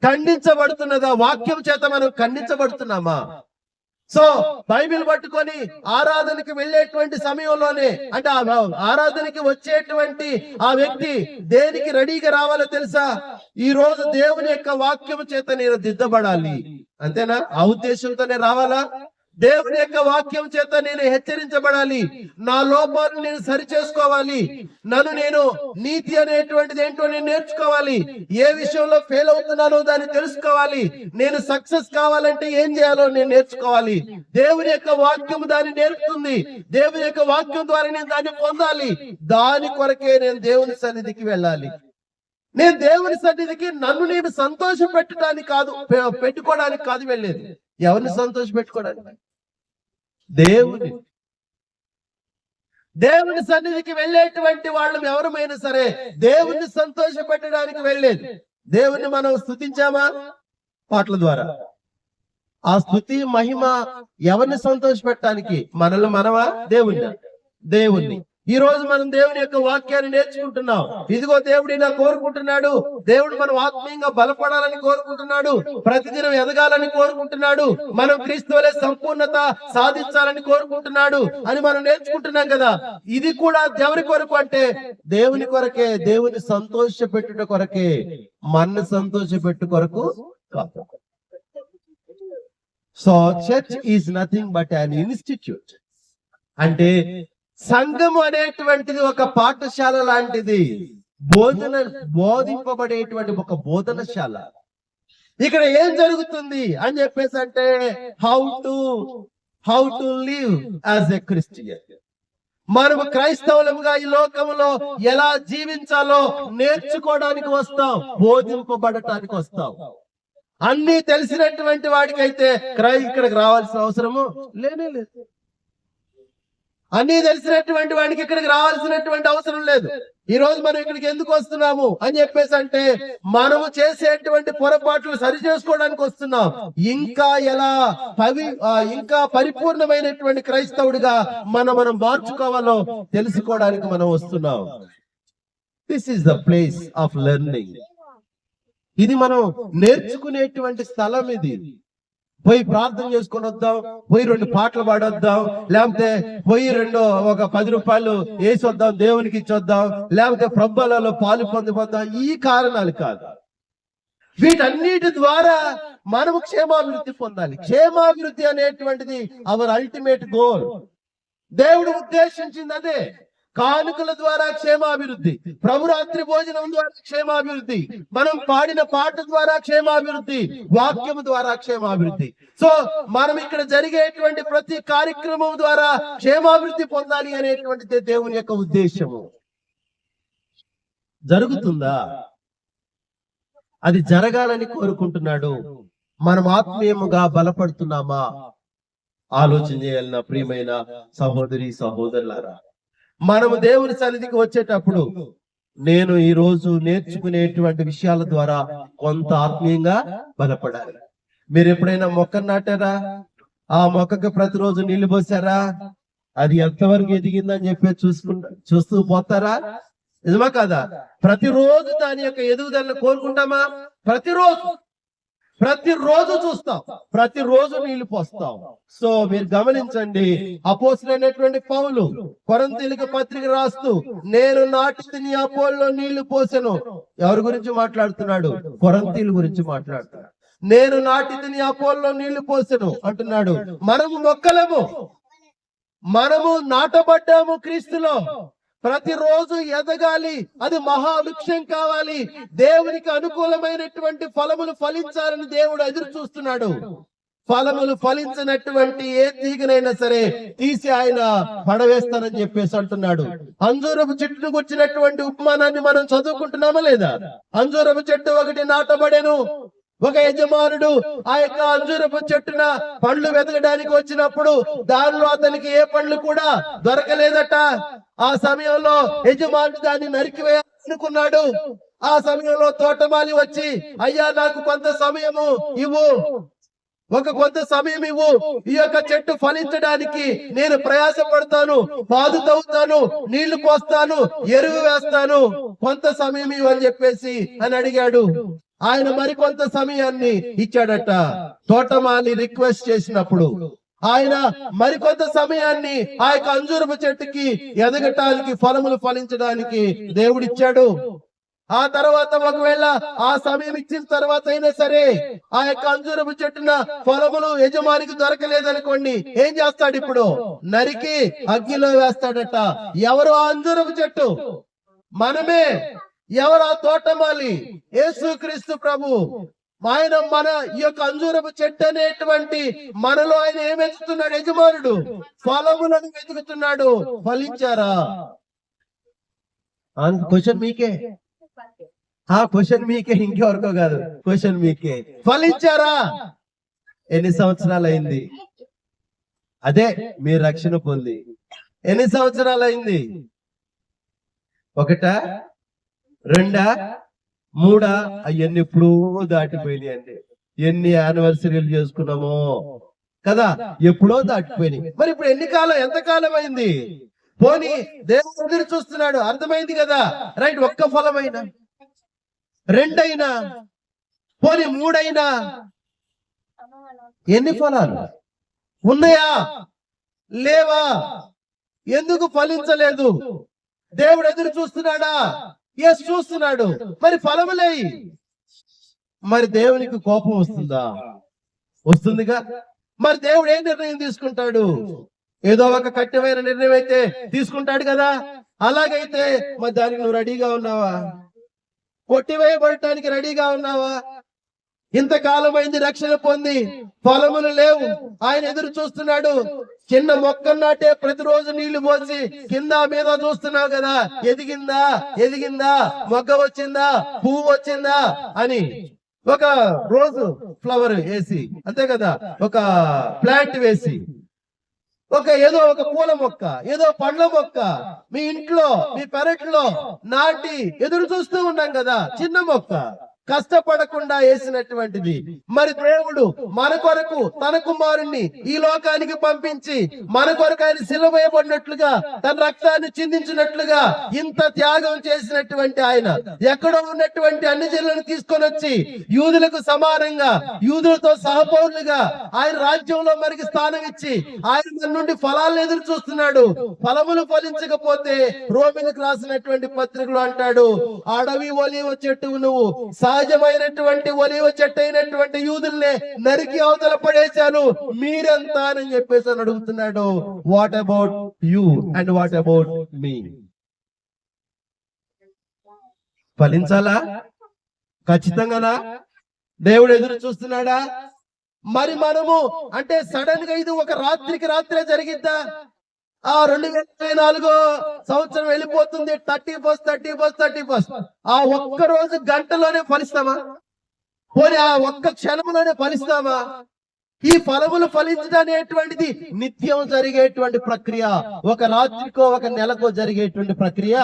ఖండించబడుతున్నదా? వాక్యం చేత మనం ఖండించబడుతున్నామా? సో బైబిల్ పట్టుకొని ఆరాధనకి వెళ్ళేటువంటి సమయంలోనే, అంటే ఆరాధనకి వచ్చేటువంటి ఆ వ్యక్తి దేనికి రెడీగా రావాలో తెలుసా? ఈ రోజు దేవుని యొక్క వాక్యం చేత నేను దిద్దబడాలి, అంతేనా? ఆ ఉద్దేశంతోనే రావాలా? దేవుని యొక్క వాక్యం చేత నేను హెచ్చరించబడాలి, నా లోపాలను నేను సరి చేసుకోవాలి, నన్ను నేను నీతి అనేటువంటిది ఏంటో నేను నేర్చుకోవాలి, ఏ విషయంలో ఫెయిల్ అవుతున్నానో దాన్ని తెలుసుకోవాలి, నేను సక్సెస్ కావాలంటే ఏం చేయాలో నేను నేర్చుకోవాలి. దేవుని యొక్క వాక్యం దాన్ని నేర్పుతుంది, దేవుని యొక్క వాక్యం ద్వారా నేను దాన్ని పొందాలి. దాని కొరకే నేను దేవుని సన్నిధికి వెళ్ళాలి. నేను దేవుని సన్నిధికి నన్ను నేను సంతోష పెట్టడానికి కాదు, పెట్టుకోవడానికి కాదు వెళ్ళేది. ఎవరిని సంతోష పెట్టుకోవడానికి? దేవుని సన్నిధికి వెళ్ళేటువంటి వాళ్ళు ఎవరమైనా సరే దేవుని సంతోష పెట్టడానికి వెళ్ళేది. దేవుని మనం స్తుతించామా? పాటల ద్వారా, ఆ స్తుతి మహిమ ఎవరిని సంతోషపెట్టడానికి? మనల్ని మనమా? దేవుణ్ణి. ఈ రోజు మనం దేవుని యొక్క వాక్యాన్ని నేర్చుకుంటున్నాం. ఇదిగో దేవుడు ఇలా కోరుకుంటున్నాడు. దేవుడు మనం ఆత్మీయంగా బలపడాలని కోరుకుంటున్నాడు. ప్రతిదినం ఎదగాలని కోరుకుంటున్నాడు. మనం క్రీస్తు వలె సంపూర్ణత సాధించాలని కోరుకుంటున్నాడు అని మనం నేర్చుకుంటున్నాం కదా. ఇది కూడా ఎవరి కొరకు అంటే దేవుని కొరకే, దేవుని సంతోష పెట్టుట కొరకే, మన సంతోష పెట్టు కొరకు కాదు. So church is nothing but an institute. అంటే సంఘము అనేటువంటిది ఒక పాఠశాల లాంటిది, బోధింపబడేటువంటి ఒక బోధనశాల. ఇక్కడ ఏం జరుగుతుంది అని చెప్పేసి అంటే how to live as a Christian. మనము క్రైస్తవులుగా ఈ లోకంలో ఎలా జీవించాలో నేర్చుకోవడానికి వస్తాం, బోధింపబడటానికి వస్తాం. అన్ని తెలిసినటువంటి వాడికైతే ఇక్కడికి రావాల్సిన అవసరము లేదు. అన్ని తెలిసినటువంటి వాడికి ఇక్కడికి రావాల్సినటువంటి అవసరం లేదు. ఈ రోజు మనం ఇక్కడికి ఎందుకు వస్తున్నాము అని చెప్పేసి అంటే మనము చేసేటువంటి పొరపాట్లు సరి చేసుకోవడానికి వస్తున్నాం. ఇంకా పరిపూర్ణమైనటువంటి క్రైస్తవుడిగా మనం మార్చుకోవాలో తెలుసుకోవడానికి మనం వస్తున్నాం. This is the place of learning. ఇది మనం నేర్చుకునేటువంటి స్థలం. ఇది పోయి ప్రార్థన చేసుకొని వద్దాం, పోయి 2 పాటలు పాడొద్దాం, లేకపోతే పోయి ఒక 10 రూపాయలు వేసి వద్దాం, దేవునికి ఇచ్చొద్దాం, లేకపోతే ప్రభులలో పాలు పొందిపోద్దాం. ఈ కారణాలు కాదు. వీటన్నిటి ద్వారా మనము క్షేమాభివృద్ధి పొందాలి. క్షేమాభివృద్ధి అనేటువంటిది అవర్ అల్టిమేట్ గోల్. దేవుడు ఉద్దేశించింది అదే. కానుకల ద్వారా క్షేమాభివృద్ధి, ప్రభురాత్రి భోజనం ద్వారా క్షేమాభివృద్ధి, మనం పాడిన పాట ద్వారా క్షేమాభివృద్ధి, వాక్యం ద్వారా క్షేమాభివృద్ధి. సో మనం ఇక్కడ జరిగేటువంటి ప్రతి కార్యక్రమం ద్వారా క్షేమాభివృద్ధి పొందాలి అనేటువంటిది దేవుని యొక్క ఉద్దేశము. జరుగుతుందా? అది జరగాలని కోరుకుంటున్నాడు. మనం ఆత్మీయముగా బలపడుతున్నామా? ఆలోచన చేయాలి నా ప్రియమైన సహోదరి సహోదరులారా. మనము దేవుని సన్నిధికి వచ్చేటప్పుడు నేను ఈ రోజు నేర్చుకునేటువంటి విషయాల ద్వారా కొంత ఆత్మీయంగా బలపడాలి. మీరు ఎప్పుడైనా మొక్కను నాటారా? ఆ మొక్కకు ప్రతిరోజు నీళ్లు పోసారా? అది ఎంతవరకు ఎదిగిందని చెప్పి చూస్తూ పోతారా? నిజమా కదా? ప్రతిరోజు దాని యొక్క ఎదుగుదలను కోరుకుంటామా? ప్రతిరోజు చూస్తాం, ప్రతిరోజు నీళ్లు పోస్తాం. సో మీరు గమనించండి, అపోస్తలుడైనటువంటి పౌలు కొరింథీయులకు పత్రిక రాస్తూ నేను నాటితిని, అపోల్లో నీళ్లు పోసెను. ఎవరి గురించి మాట్లాడుతున్నాడు? కొరింథీయుల గురించి మాట్లాడుతున్నాడు. నేను నాటితిని, అపోల్లో నీళ్లు పోసెను అంటున్నాడు. మనము మొక్కలము, మనము నాటబడ్డాము క్రీస్తులో. ప్రతిరోజు ఎదగాలి, అది మహావృక్షం కావాలి, దేవునికి అనుకూలమైనటువంటి ఫలములు ఫలించాలని దేవుడు ఎదురు చూస్తున్నాడు. ఫలములు ఫలించినటువంటి ఏ తీగనైనా సరే తీసి ఆయన పడవేస్తానని చెప్పేసి అంటున్నాడు. అంజూరపు చెట్టును గుర్చినటువంటి ఉపమానాన్ని మనం చదువుకుంటున్నామా లేదా? అంజూరపు చెట్టు ఒకటి నాటబడెను. ఒక యజమానుడు ఆ యొక్క అంజూరపు చెట్టున పండ్లు వెతకడానికి వచ్చినప్పుడు దానిలో అతనికి ఏ పండ్లు కూడా దొరకలేదట. ఆ సమయంలో యజమానుడు దాన్ని నరికివేయాలనుకున్నాడు. ఆ సమయంలో తోటమాలి వచ్చి, అయ్యా నాకు కొంత సమయము ఇవ్వు, కొంత సమయం ఇవ్వు, ఈ యొక్క చెట్టు ఫలించడానికి నేను ప్రయాసపడతాను, పాదు తవ్వుతాను, నీళ్లు పోస్తాను, ఎరువు వేస్తాను, కొంత సమయం ఇవ్వు అని చెప్పేసి అని అడిగాడు. ఆయన మరికొంత సమయాన్ని ఇచ్చాడట. తోటమాలి రిక్వెస్ట్ చేసినప్పుడు ఆయన మరికొంత సమయాన్ని ఆ యొక్క అంజూరపు చెట్టుకి ఎదగటానికి, ఫలములు ఫలించడానికి దేవుడిచ్చాడు. ఆ తర్వాత ఒకవేళ ఆ సమయం ఇచ్చిన తర్వాత అయినా సరే ఆ యొక్క అంజూరపు చెట్టున ఫలములు యజమానికి దొరకలేదనుకోండి, ఏం చేస్తాడు? ఇప్పుడు నరికి అగ్నిలో వేస్తాడట. ఎవరు ఆ అంజూరపు చెట్టు? మనమే. ఎవరు ఆ తోటమాలి? యేసుక్రీస్తు ప్రభు. ఆయన మన ఈ యొక్క అంజూరపు చెట్టు అనేటువంటి మనలో ఆయన ఏం వెతుకుతున్నాడు? యజమానుడు ఫలములను వెతుకుతున్నాడు. ఫలించారా? క్వశ్చన్ మీకే, క్వశ్చన్ మీకే, ఇంకెవరికో కాదు. క్వశ్చన్ మీకే. ఫలించారా? ఎన్ని సంవత్సరాలు అయింది? అదే మీరు రక్షణ పొంది ఎన్ని సంవత్సరాలు అయింది? 1, 2, 3 అవన్నీ ఇప్పుడు దాటిపోయినాయి అండి. ఎన్ని యానివర్సరీలు చేసుకున్నామో కదా, ఎప్పుడో దాటిపోయినాయి. మరి ఇప్పుడు ఎన్ని కాలం, ఎంత కాలం అయింది? పోనీ దేవుడు ఎదురు చూస్తున్నాడు, అర్థమైంది కదా. రైట్, ఒక్క ఫలమైనా, రెండైనా, పోనీ మూడైనా, ఎన్ని ఫలాలు ఉన్నాయా లేవా? ఎందుకు ఫలించలేదు? దేవుడు ఎదురు చూస్తున్నాడా? ఎస్, చూస్తున్నాడు. మరి ఫలములేయి. మరి దేవునికి కోపం వస్తుందా? వస్తుందిగా. మరి దేవుడు ఏం నిర్ణయం తీసుకుంటాడు? ఏదో ఒక కఠినమైన నిర్ణయం అయితే తీసుకుంటాడు కదా. అలాగైతే మరి దానికి నువ్వు రెడీగా ఉన్నావా? కొట్టివేయబడటానికి రెడీగా ఉన్నావా? ఇంతకాలం అయింది రక్షణ పొంది, ఫలములు లేవు. ఆయన ఎదురు చూస్తున్నాడు. చిన్న మొక్క నాటే ప్రతిరోజు నీళ్లు పోసి కింద మీద చూస్తున్నావు కదా, ఎదిగిందా, ఎదిగిందా, మొగ్గ వచ్చిందా, పువ్వు వచ్చిందా అని. ఒక రోజు ఫ్లవర్ వేసి, అంతే కదా, ఒక ప్లాంట్ వేసి, ఏదో ఒక పూల మొక్క, ఏదో పండ్ల మొక్క మీ ఇంట్లో, మీ పెరట్లో నాటి ఎదురు చూస్తూ ఉన్నాం కదా. చిన్న మొక్క, కష్టపడకుండా వేసినటువంటిది. మరి దేవుడు మన కొరకు తన కుమారుణ్ణి ఈ లోకానికి పంపించి మన కొరకు ఆయన సిలువ వేయబడినట్లుగా, తన రక్తాన్ని చిందించినట్లుగా ఇంత త్యాగం చేసినటువంటి ఆయన ఎక్కడో ఉన్నటువంటి అన్ని జిల్లాలను తీసుకొని వచ్చి యూదులకు సమానంగా, యూదులతో సహపౌరులుగా ఆయన రాజ్యంలో మనకి స్థానం ఇచ్చి ఆయన మన నుండి ఫలాలను ఎదురు చూస్తున్నాడు. ఫలములు ఫలించకపోతే రోమిలకు రాసినటువంటి పత్రికలు అంటాడు, అడవి ఒలీవ చెట్టు నువ్వు, సహజమైనటువంటి ఒలీవ చెట్టు అయినటువంటి యూదుల్నే నరికి అవతల పడేశాను, మీరెంతా అని చెప్పేసి అని అడుగుతున్నాడు. What about you and what about me? ఫలించాలా? ఖచ్చితంగానా? దేవుడు ఎదురు చూస్తున్నాడా? మరి మనము అంటే సడన్ గా ఇది ఒక రాత్రికి రాత్రే జరిగిద్దా? 2024 సంవత్సరం వెళ్ళిపోతుంది, 30 ఆ ఒక్క రోజు గంటలోనే ఫలిస్తామా? పోనీ ఆ ఒక్క క్షణంలోనే ఫలిస్తామా? ఈ ఫలములు ఫలించడం అనేటువంటిది నిత్యం జరిగేటువంటి ప్రక్రియ, ఒక రాత్రికో ఒక నెలకో జరిగేటువంటి ప్రక్రియ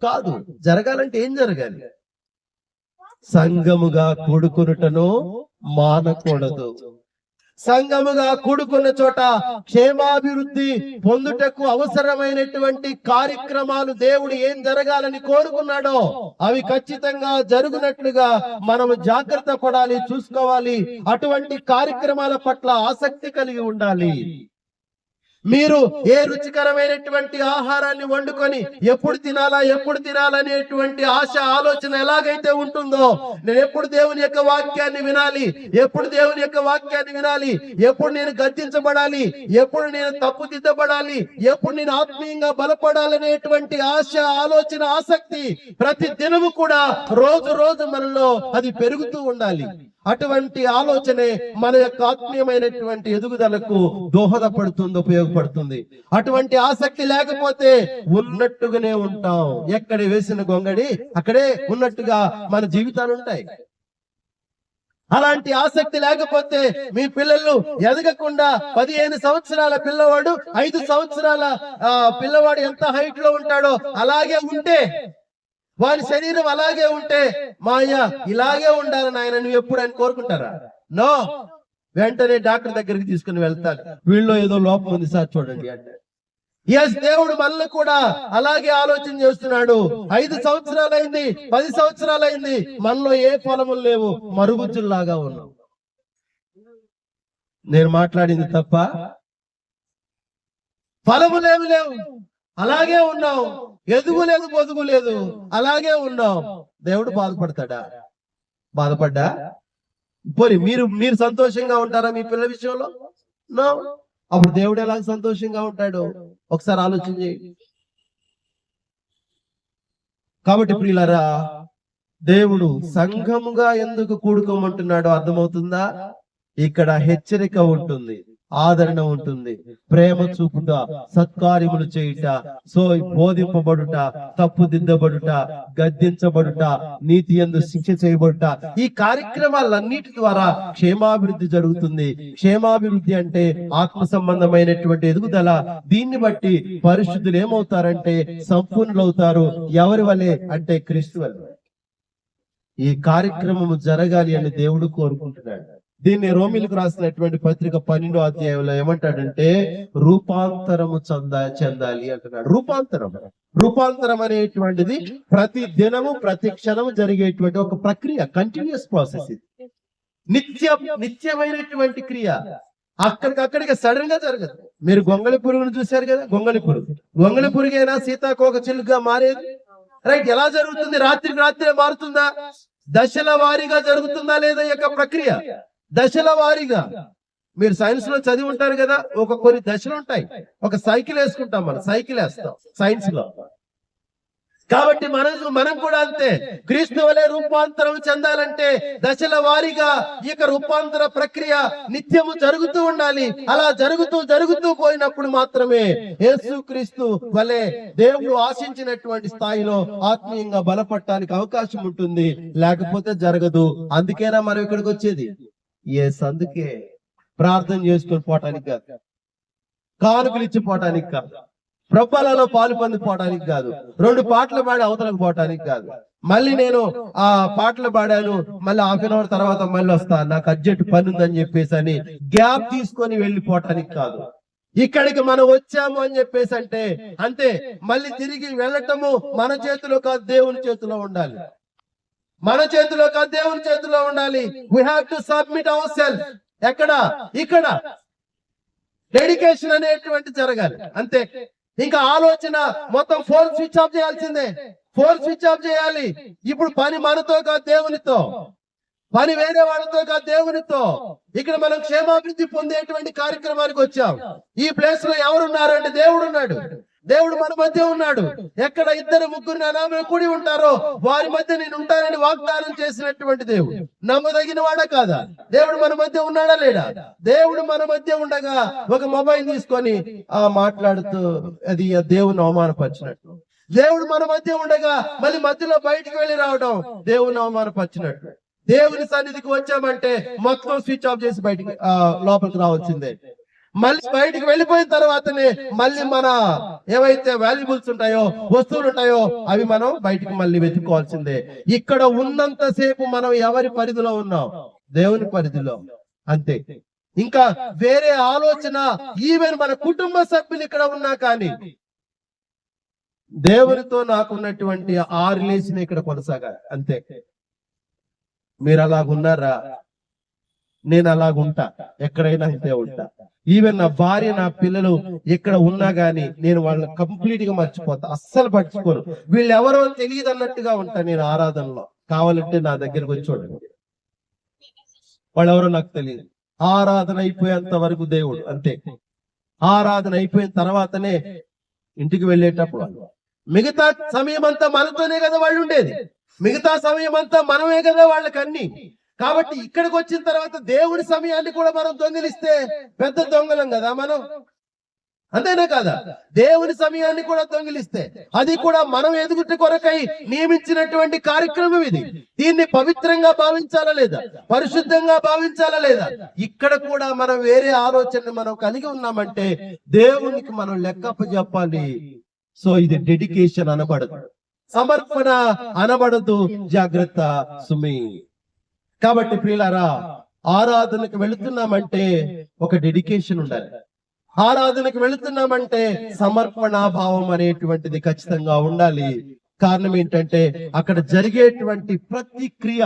కాదు. జరగాలంటే ఏం జరగాలి? సంఘముగా కూడుకొనుటను మానకూడదు. సంఘముగా కూడుకున్న చోట క్షేమాభివృద్ధి పొందుటకు అవసరమైనటువంటి కార్యక్రమాలు దేవుడు ఏం జరగాలని కోరుకున్నాడో అవి ఖచ్చితంగా జరుగునట్లుగా మనము జాగ్రత్త పడాలి, చూసుకోవాలి. అటువంటి కార్యక్రమాల పట్ల ఆసక్తి కలిగి ఉండాలి. మీరు ఏ రుచికరమైనటువంటి ఆహారాన్ని వండుకొని ఎప్పుడు తినాలనేటువంటి ఆశ, ఆలోచన ఎలాగైతే ఉంటుందో, నేను ఎప్పుడు దేవుని యొక్క వాక్యాన్ని వినాలి, ఎప్పుడు నేను గద్దించబడాలి, ఎప్పుడు నేను తప్పుదిద్దబడాలి, ఎప్పుడు నేను ఆత్మీయంగా బలపడాలనేటువంటి ఆశ, ఆలోచన, ఆసక్తి ప్రతి దినము కూడా రోజు మనలో అది పెరుగుతూ ఉండాలి. అటువంటి ఆలోచనే మన యొక్క ఆత్మీయమైనటువంటి ఎదుగుదలకు దోహదపడుతుంది, ఉపయోగపడుతుంది. అటువంటి ఆసక్తి లేకపోతే ఉన్నట్టుగానే ఉంటాం. ఎక్కడ వేసిన గొంగడి అక్కడే ఉన్నట్టుగా మన జీవితాలు ఉంటాయి. అలాంటి ఆసక్తి లేకపోతే మీ పిల్లలు ఎదగకుండా 15 సంవత్సరాల పిల్లవాడు 5 సంవత్సరాల పిల్లవాడు ఎంత హైట్ లో ఉంటాడో అలాగే ఉంటే, వారి శరీరం అలాగే ఉంటే, మా అయ్య ఇలాగే ఉండాలని ఆయన నువ్వు ఎప్పుడు ఆయన కోరుకుంటారా? నో. వెంటనే డాక్టర్ దగ్గరికి తీసుకుని వెళ్తాడు. వీళ్ళలో ఏదో లోపం ఉంది సార్ చూడండి అంటే. ఎస్, దేవుడు మనల్ని కూడా అలాగే ఆలోచన చేస్తున్నాడు. 5 సంవత్సరాలైంది, 10 సంవత్సరాలైంది, మనలో ఏ ఫలములు లేవు, మరుగుజ్జుల్లాగా ఉన్నాం. నేను మాట్లాడింది తప్ప? ఫలములేమి లేవు, అలాగే ఉన్నాం. ఎదుగులేదు, పొదుగులేదు, అలాగే ఉన్నాం. దేవుడు బాధపడతాడా? బాధపడ్డా? పోనీ మీరు సంతోషంగా ఉంటారా మీ పిల్లల విషయంలో? నో. అప్పుడు దేవుడు ఎలా సంతోషంగా ఉంటాడు? ఒకసారి ఆలోచన చేయండి. కాబట్టి ప్రియులారా, దేవుడు సంఘముగా ఎందుకు కూడుకోమంటున్నాడో అర్థమవుతుందా? ఇక్కడ హెచ్చరిక ఉంటుంది, ఆదరణ ఉంటుంది, ప్రేమ చూపుట, సత్కార్యములు చేయుట, బోధింపబడుట, తప్పుదిద్దబడుట, గద్దించబడుట, నీతి యందు శిక్ష చేయబడుట, ఈ కార్యక్రమాలన్నిటి ద్వారా క్షేమాభివృద్ధి జరుగుతుంది. క్షేమాభివృద్ధి అంటే ఆత్మ సంబంధమైనటువంటి ఎదుగుదల. దీన్ని బట్టి పరిశుద్ధులు ఏమవుతారంటే సంపూర్ణులవుతారు. ఎవరి వలె అంటే క్రీస్తు వలె. ఈ కార్యక్రమము జరగాలి అని దేవుడు కోరుకుంటున్నాడు. దీన్ని రోమిలకు రాసినటువంటి పత్రిక 12వ అధ్యాయంలో ఏమంటాడంటే రూపాంతరము చెందాలి అంటున్నాడు. రూపాంతరం అనేటువంటిది ప్రతి దినము ప్రతి క్షణము జరిగేటువంటి ఒక ప్రక్రియ, కంటిన్యూస్ ప్రాసెస్. ఇది నిత్యమైనటువంటి క్రియ. అక్కడికి సడన్ గా జరగదు. మీరు గొంగళి పురుగును చూశారు కదా, గొంగళి పురుగైనా సీతాకోక చిలుకగా మారేది, రైట్? ఎలా జరుగుతుంది? రాత్రికి రాత్రే మారుతుందా? దశల వారీగా జరుగుతుందా లేదా? ఈ యొక్క ప్రక్రియ దశల వారీగా. మీరు సైన్స్ లో చదివి ఉంటారు కదా, కొన్ని దశలు ఉంటాయి. ఒక సైకిల్ వేసుకుంటాం, మనం సైకిల్ వేస్తాం సైన్స్ లో. కాబట్టి మనం కూడా అంతే, క్రీస్తు వలె రూపాంతరం చెందాలంటే దశల వారీగా ఈ యొక్క రూపాంతర ప్రక్రియ నిత్యము జరుగుతూ ఉండాలి. అలా జరుగుతూ పోయినప్పుడు మాత్రమే యేసుక్రీస్తు వలె దేవుడు ఆశించినటువంటి స్థాయిలో ఆత్మీయంగా బలపడటానికి అవకాశం ఉంటుంది. లేకపోతే జరగదు. అందుకేనా మనం ఇక్కడికి వచ్చేది? అందుకే ప్రార్థన చేసుకొని పోవటానికి కాదు, కానుకలు ఇచ్చిపోవటానికి కాదు, ప్రబలలో పాలు పొందిపోవడానికి కాదు, 2 పాటలు పాడి అవతలకు పోవటానికి కాదు, మళ్ళీ నేను ఆ పాటలు పాడాను మళ్ళీ హాఫ్ అన్ అవర్ తర్వాత మళ్ళీ వస్తా, నాకు అర్జెంట్ పని ఉందని చెప్పేసి అని గ్యాప్ తీసుకొని వెళ్ళిపోవటానికి కాదు. ఇక్కడికి మనం వచ్చాము అని చెప్పేసి అంటే అంతే. మళ్ళీ తిరిగి వెళ్ళటము మన చేతిలో కాదు, దేవుని చేతిలో ఉండాలి. మన చేతిలో కాదు, దేవుని చేతిలో ఉండాలి. We have to submit our self. ఇక్కడ డెడికేషన్ అనేటువంటి జరగాలి, అంతే. ఇంకా ఆలోచన మొత్తం ఫోన్ స్విచ్ ఆఫ్ చేయాల్సిందే. ఫోన్ స్విచ్ ఆఫ్ చేయాలి. ఇప్పుడు పని మనతో కాదు, దేవునితో. పని వేరే వాళ్ళతో కాదు, దేవునితో. ఇక్కడ మనం క్షేమాభివృద్ధి పొందేటువంటి కార్యక్రమానికి వచ్చాం. ఈ ప్లేస్ లో ఎవరున్నారు అంటే దేవుడు ఉన్నాడు. దేవుడు మన మధ్య ఉన్నాడు. ఎక్కడ 2-3 నా నామమున కూడి ఉంటారో వారి మధ్య నేను ఉంటానని వాగ్దానం చేసినటువంటి దేవుడు నమ్మదగిన వాడా కాదా? దేవుడు మన మధ్య ఉన్నాడా లేడా? దేవుడు మన మధ్య ఉండగా ఒక మొబైల్ తీసుకొని మాట్లాడుతూ అది దేవుని అవమానపరిచినట్టు. దేవుడు మన మధ్య ఉండగా మళ్ళీ మధ్యలో బయటికి వెళ్ళి రావడం దేవుని అవమానపరిచినట్టు. దేవుని సన్నిధికి వచ్చామంటే మొత్తం స్విచ్ ఆఫ్ చేసి బయటికి లోపలికి రావాల్సిందే. మళ్ళీ బయటికి వెళ్ళిపోయిన తర్వాతనే మళ్ళీ మన ఏవైతే వాల్యుబుల్స్ ఉంటాయో, వస్తువులు ఉంటాయో అవి మనం బయటికి మళ్ళీ వెతుక్కోవాల్సిందే. ఇక్కడ ఉన్నంతసేపు మనం ఎవరి పరిధిలో ఉన్నాం? దేవుని పరిధిలో, అంతే. ఇంకా వేరే ఆలోచన ఈవెన్ మన కుటుంబ సభ్యులు ఇక్కడ ఉన్నా కానీ దేవునితో నాకున్నటువంటి ఆ రిలేషన్ ఇక్కడ కొనసాగాలి, అంతే. మీరు అలాగున్నారా? నేను అలాగుంటా, ఎక్కడైనా అంతే ఉంటా. ఈవెన్ నా భార్య, నా పిల్లలు ఎక్కడ ఉన్నా గానీ నేను వాళ్ళని కంప్లీట్ గా మర్చిపోతా, అస్సలు పట్టించుకోను. వీళ్ళు ఎవరో తెలియదు అన్నట్టుగా ఉంటా నేను ఆరాధనలో. కావాలంటే నా దగ్గరకు వచ్చి చూడండి, వాళ్ళు ఎవరో నాకు తెలియదు. ఆరాధన అయిపోయేంత వరకు దేవుడు, అంతే. ఆరాధన అయిపోయిన తర్వాతనే ఇంటికి వెళ్ళేటప్పుడు మిగతా సమయం అంతా మనతోనే కదా వాళ్ళు ఉండేది. మిగతా సమయం అంతా మనమే కదా వాళ్ళకి అన్ని. కాబట్టి ఇక్కడికి వచ్చిన తర్వాత దేవుని సమయాన్ని కూడా మనం దొంగిలిస్తే పెద్ద దొంగలం కదా మనం, అంతేనా కదా? దేవుని సమయాన్ని కూడా దొంగిలిస్తే అది కూడా మనం ఎదుగుట కొరకై నియమించినటువంటి కార్యక్రమం ఇది. దీన్ని పవిత్రంగా భావించాలా లేదా? పరిశుద్ధంగా భావించాలా లేదా? ఇక్కడ కూడా మనం వేరే ఆలోచన మనం కలిగి ఉన్నామంటే దేవునికి మనం లెక్కప్ప చెప్పాలి. సో ఇది డెడికేషన్ అనబడదు, సమర్పణ అనబడదు. జాగ్రత్త సుమి. కాబట్టి ప్రియులారా, ఆరాధనకు వెళుతున్నామంటే ఒక డెడికేషన్ ఉండాలి. ఆరాధనకు వెళుతున్నామంటే సమర్పణ భావం అనేటువంటిది ఖచ్చితంగా ఉండాలి. కారణం ఏంటంటే అక్కడ జరిగేటువంటి ప్రతి క్రియ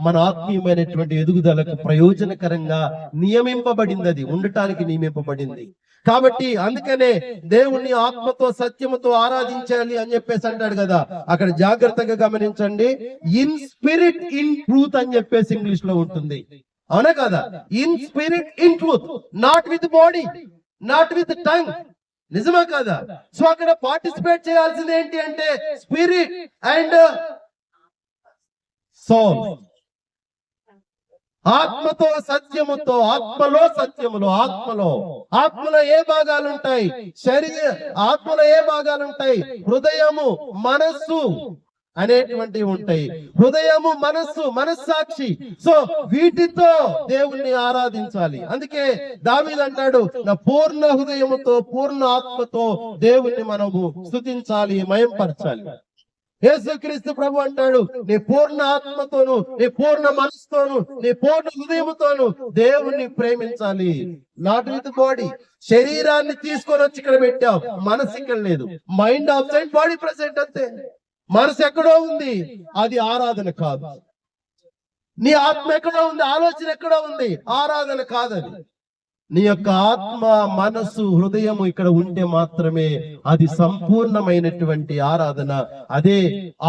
మన ఆత్మీయమైనటువంటి ఎదుగుదలకు ప్రయోజనకరంగా నియమింపబడింది, అది ఉండటానికి నియమింపబడింది. కాబట్టి అందుకనే దేవుణ్ణి ఆత్మతో సత్యముతో ఆరాధించాలి అని చెప్పేసి అంటాడు కదా. అక్కడ జాగ్రత్తగా గమనించండి, ఇన్ స్పిరిట్ ఇన్ ట్రూత్ అని చెప్పేసి ఇంగ్లీష్ లో ఉంటుంది, అవునా కదా? In spirit in truth, not with body, not with tongue. నిజమా కదా? సో అక్కడ పార్టిసిపేట్ చేయాల్సింది ఏంటి అంటే స్పిరిట్ అండ్ సోల్. ఆత్మతో సత్యముతో, ఆత్మలో సత్యములో, ఆత్మలో ఏ భాగాలు ఉంటాయి? ఆత్మలో ఏ భాగాలు ఉంటాయి? హృదయము, మనస్సు అనేటువంటివి ఉంటాయి. హృదయము, మనస్సు, మనస్సాక్షి. సో వీటితో దేవుణ్ణి ఆరాధించాలి. అందుకే దావీదు అంటాడు, నా పూర్ణ హృదయముతో పూర్ణ ఆత్మతో దేవుణ్ణి మనము స్తుతించాలి, మయంపరచాలి. యేసుక్రీస్తు ప్రభు అంటాడు, నీ పూర్ణ ఆత్మతోను, నీ పూర్ణ మనసుతోను, నీ పూర్ణ హృదయముతోను దేవుణ్ణి ప్రేమించాలి. Not with body. శరీరాన్ని తీసుకొని వచ్చి ఇక్కడ పెట్టావు, మనసు ఇక్కడ లేదు. Mind of side, body present అంతే. మనసు ఎక్కడో ఉంది, అది ఆరాధన కాదు. నీ ఆత్మ ఎక్కడో ఉంది, ఆలోచన ఎక్కడో ఉంది, ఆరాధన కాదది. నీ యొక్క ఆత్మ, మనసు, హృదయము ఇక్కడ ఉంటే మాత్రమే అది సంపూర్ణమైనటువంటి ఆరాధన. అదే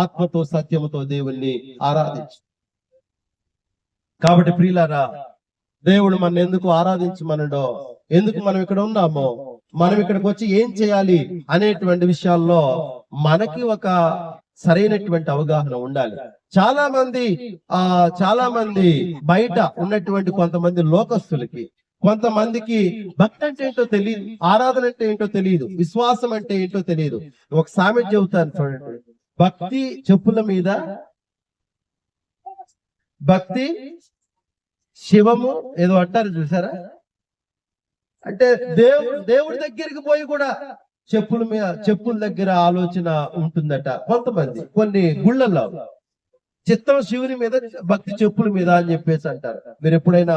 ఆత్మతో సత్యముతో దేవుణ్ణి ఆరాధించు. కాబట్టి ప్రియులారా, దేవుడు మన ఎందుకు ఆరాధించమనడో, ఎందుకు మనం ఇక్కడ ఉన్నామో, మనం ఇక్కడికి వచ్చి ఏం చేయాలి అనేటువంటి విషయాల్లో మనకి ఒక సరైనటువంటి అవగాహన ఉండాలి. చాలా మంది బయట ఉన్నటువంటి కొంతమంది లోకస్తులకి, కొంతమందికి భక్తి అంటే ఏంటో తెలియదు, ఆరాధన అంటే ఏంటో తెలియదు, విశ్వాసం అంటే ఏంటో తెలియదు. ఒక సామెత చెబుతాను చూడండి. భక్తి చెప్పుల మీద, భక్తి శివము ఏదో అంటారు చూసారా. అంటే దేవుడి దగ్గరికి పోయి కూడా చెప్పుల దగ్గర ఆలోచన ఉంటుందట కొంతమంది. కొన్ని గుళ్ళల్లో చిత్తం శివుని మీద, భక్తి చెప్పుల మీద అని చెప్పేసి అంటారు. మీరు ఎప్పుడైనా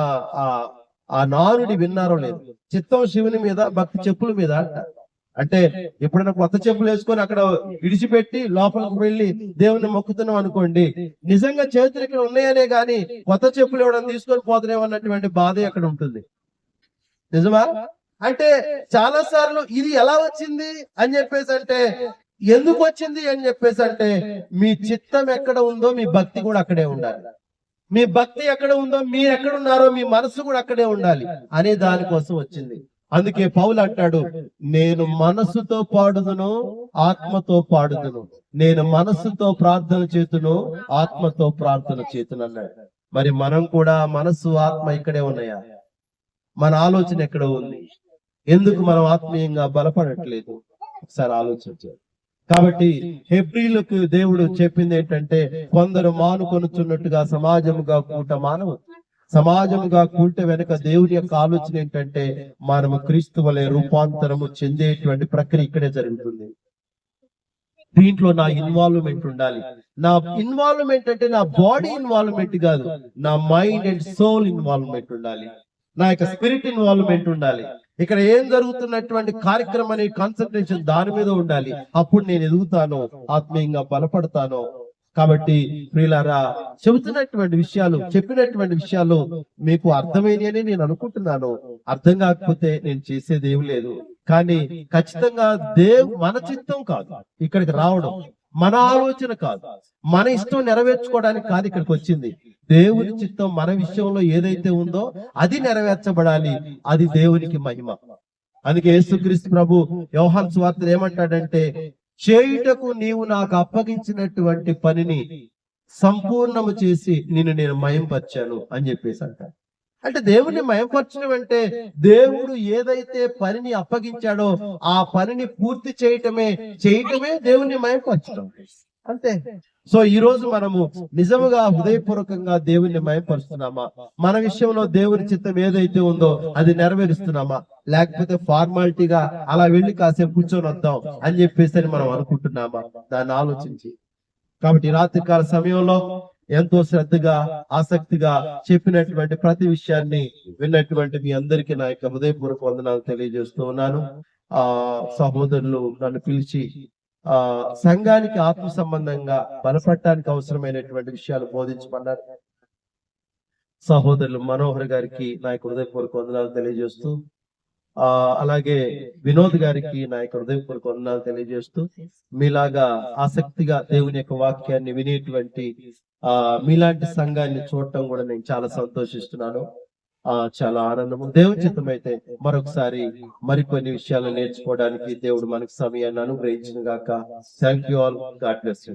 ఆ నానుడి విన్నారో లేదు? చిత్తం శివుని మీద, భక్తి చెప్పుల మీద అంటారు. అంటే ఎప్పుడైనా కొత్త చెప్పులు వేసుకొని అక్కడ విడిచిపెట్టి లోపలికి వెళ్ళి దేవుని మొక్కుతున్నాం అనుకోండి, నిజంగా చేతులు ఇక్కడ ఉన్నాయనే గాని కొత్త చెప్పులు ఎవడన్నా తీసుకొని పోతున్నామన్నటువంటి బాధ అక్కడ ఉంటుంది. నిజమా? అంటే చాలా సార్లు ఇది ఎలా వచ్చింది అని చెప్పేసి అంటే, ఎందుకు వచ్చింది అని చెప్పేసి అంటే, మీ చిత్తం ఎక్కడ ఉందో మీ భక్తి కూడా అక్కడే ఉండాలి. మీ భక్తి ఎక్కడ ఉందో, మీరు ఎక్కడ ఉన్నారో మీ మనసు కూడా అక్కడే ఉండాలి అనే దానికోసం వచ్చింది. అందుకే పౌలు అంటాడు, నేను మనసుతో పాడుదును, ఆత్మతో పాడుదును. నేను మనస్సుతో ప్రార్థన చేతును, ఆత్మతో ప్రార్థన చేతును అన్నాడు. మరి మనం కూడా మనసు, ఆత్మ ఇక్కడే ఉన్నాయా? మన ఆలోచన ఎక్కడ ఉంది? ఎందుకు మనం ఆత్మీయంగా బలపడట్లేదు? ఒకసారి ఆలోచించారు. కాబట్టి హెబ్రీలకు దేవుడు చెప్పింది ఏంటంటే, కొందరు మానుకొనుచున్నట్టుగా సమాజముగా కూట మానవు. సమాజముగా కూట వెనుక దేవుని యొక్క ఆలోచన ఏంటంటే, మనము క్రీస్తు వలె రూపాంతరము చెందేటువంటి ప్రక్రియ ఇక్కడే జరుగుతుంది. దీంట్లో నా ఇన్వాల్వ్మెంట్ ఉండాలి. నా ఇన్వాల్వ్మెంట్ అంటే నా బాడీ ఇన్వాల్వ్మెంట్ కాదు, నా మైండ్ అండ్ సోల్ ఇన్వాల్వ్మెంట్ ఉండాలి. నా యొక్క స్పిరిట్ ఇన్వాల్వ్మెంట్ ఉండాలి. ఇక్కడ ఏం జరుగుతున్నటువంటి కార్యక్రమం అనే కాన్సన్ట్రేషన్ దాని మీద ఉండాలి. అప్పుడు నేను ఎదుగుతాను, ఆత్మీయంగా బలపడతాను. కాబట్టి ప్రియులారా, చెబుతున్నటువంటి విషయాలు, చెప్పినటువంటి విషయాలు మీకు అర్థమైనని నేను అనుకుంటున్నాను. అర్థం కాకపోతే నేను చేసేది ఏం లేదు. కానీ ఖచ్చితంగా మన చిత్తం కాదు ఇక్కడికి రావడం, మన ఆలోచన కాదు, మన ఇష్టం నెరవేర్చుకోవడానికి కాదు ఇక్కడికి వచ్చింది. దేవుని చిత్తం మన విషయంలో ఏదైతే ఉందో అది నెరవేర్చబడాలి. అది దేవునికి మహిమ. అందుకే యేసుక్రీస్తు ప్రభు యోహాను సువార్తలో ఏమంటాడంటే, చేయుటకు నీవు నాకు అప్పగించినటువంటి పనిని సంపూర్ణము చేసి నిన్ను నేను మహింపరిచాను అని చెప్పేసి అంటాడు. అంటే దేవుణ్ణి మహింపరచడం అంటే, దేవుడు ఏదైతే పనిని అప్పగించాడో ఆ పనిని పూర్తి చేయటమే దేవుణ్ణి మహింపరచడం అంతే. సో ఈ రోజు మనము నిజముగా హృదయపూర్వకంగా దేవుణ్ణి మహింపరుస్తున్నామా? మన విషయంలో దేవుని చిత్తం ఏదైతే ఉందో అది నెరవేరుస్తున్నామా? లేకపోతే ఫార్మాలిటీగా అలా వెళ్ళి కాసేపు కూర్చొని వద్దాం అని చెప్పేసి మనం అనుకుంటున్నామా? దాన్ని ఆలోచించి. కాబట్టి రాత్రికాల సమయంలో ఎంతో శ్రద్ధగా, ఆసక్తిగా చెప్పినటువంటి ప్రతి విషయాన్ని విన్నటువంటి మీ అందరికీ నా యొక్క హృదయపూర్వక వందనాలు తెలియజేస్తూ ఉన్నాను. సహోదరులు నన్ను పిలిచి సంఘానికి ఆత్మ సంబంధంగా బలపడటానికి అవసరమైనటువంటి విషయాలు బోధించమన్నారు. సహోదరులు మనోహర్ గారికి నా యొక్క హృదయపూర్వక వందనాలు తెలియజేస్తూ, అలాగే వినోద్ గారికి నా యొక్క హృదయపూర్వక వందనాలు తెలియజేస్తూ, మీలాగా ఆసక్తిగా దేవుని యొక్క వాక్యాన్ని వినేటువంటి మీలాంటి సంఘాన్ని చూడటం కూడా నేను చాలా సంతోషిస్తున్నాను. చాలా ఆనందము. దేవుని చిత్తమైతే మరొకసారి మరికొన్ని విషయాలు నేర్చుకోవడానికి దేవుడు మనకు సమయాన్ని అనుగ్రహించిన గాక. Thank you all. God bless you.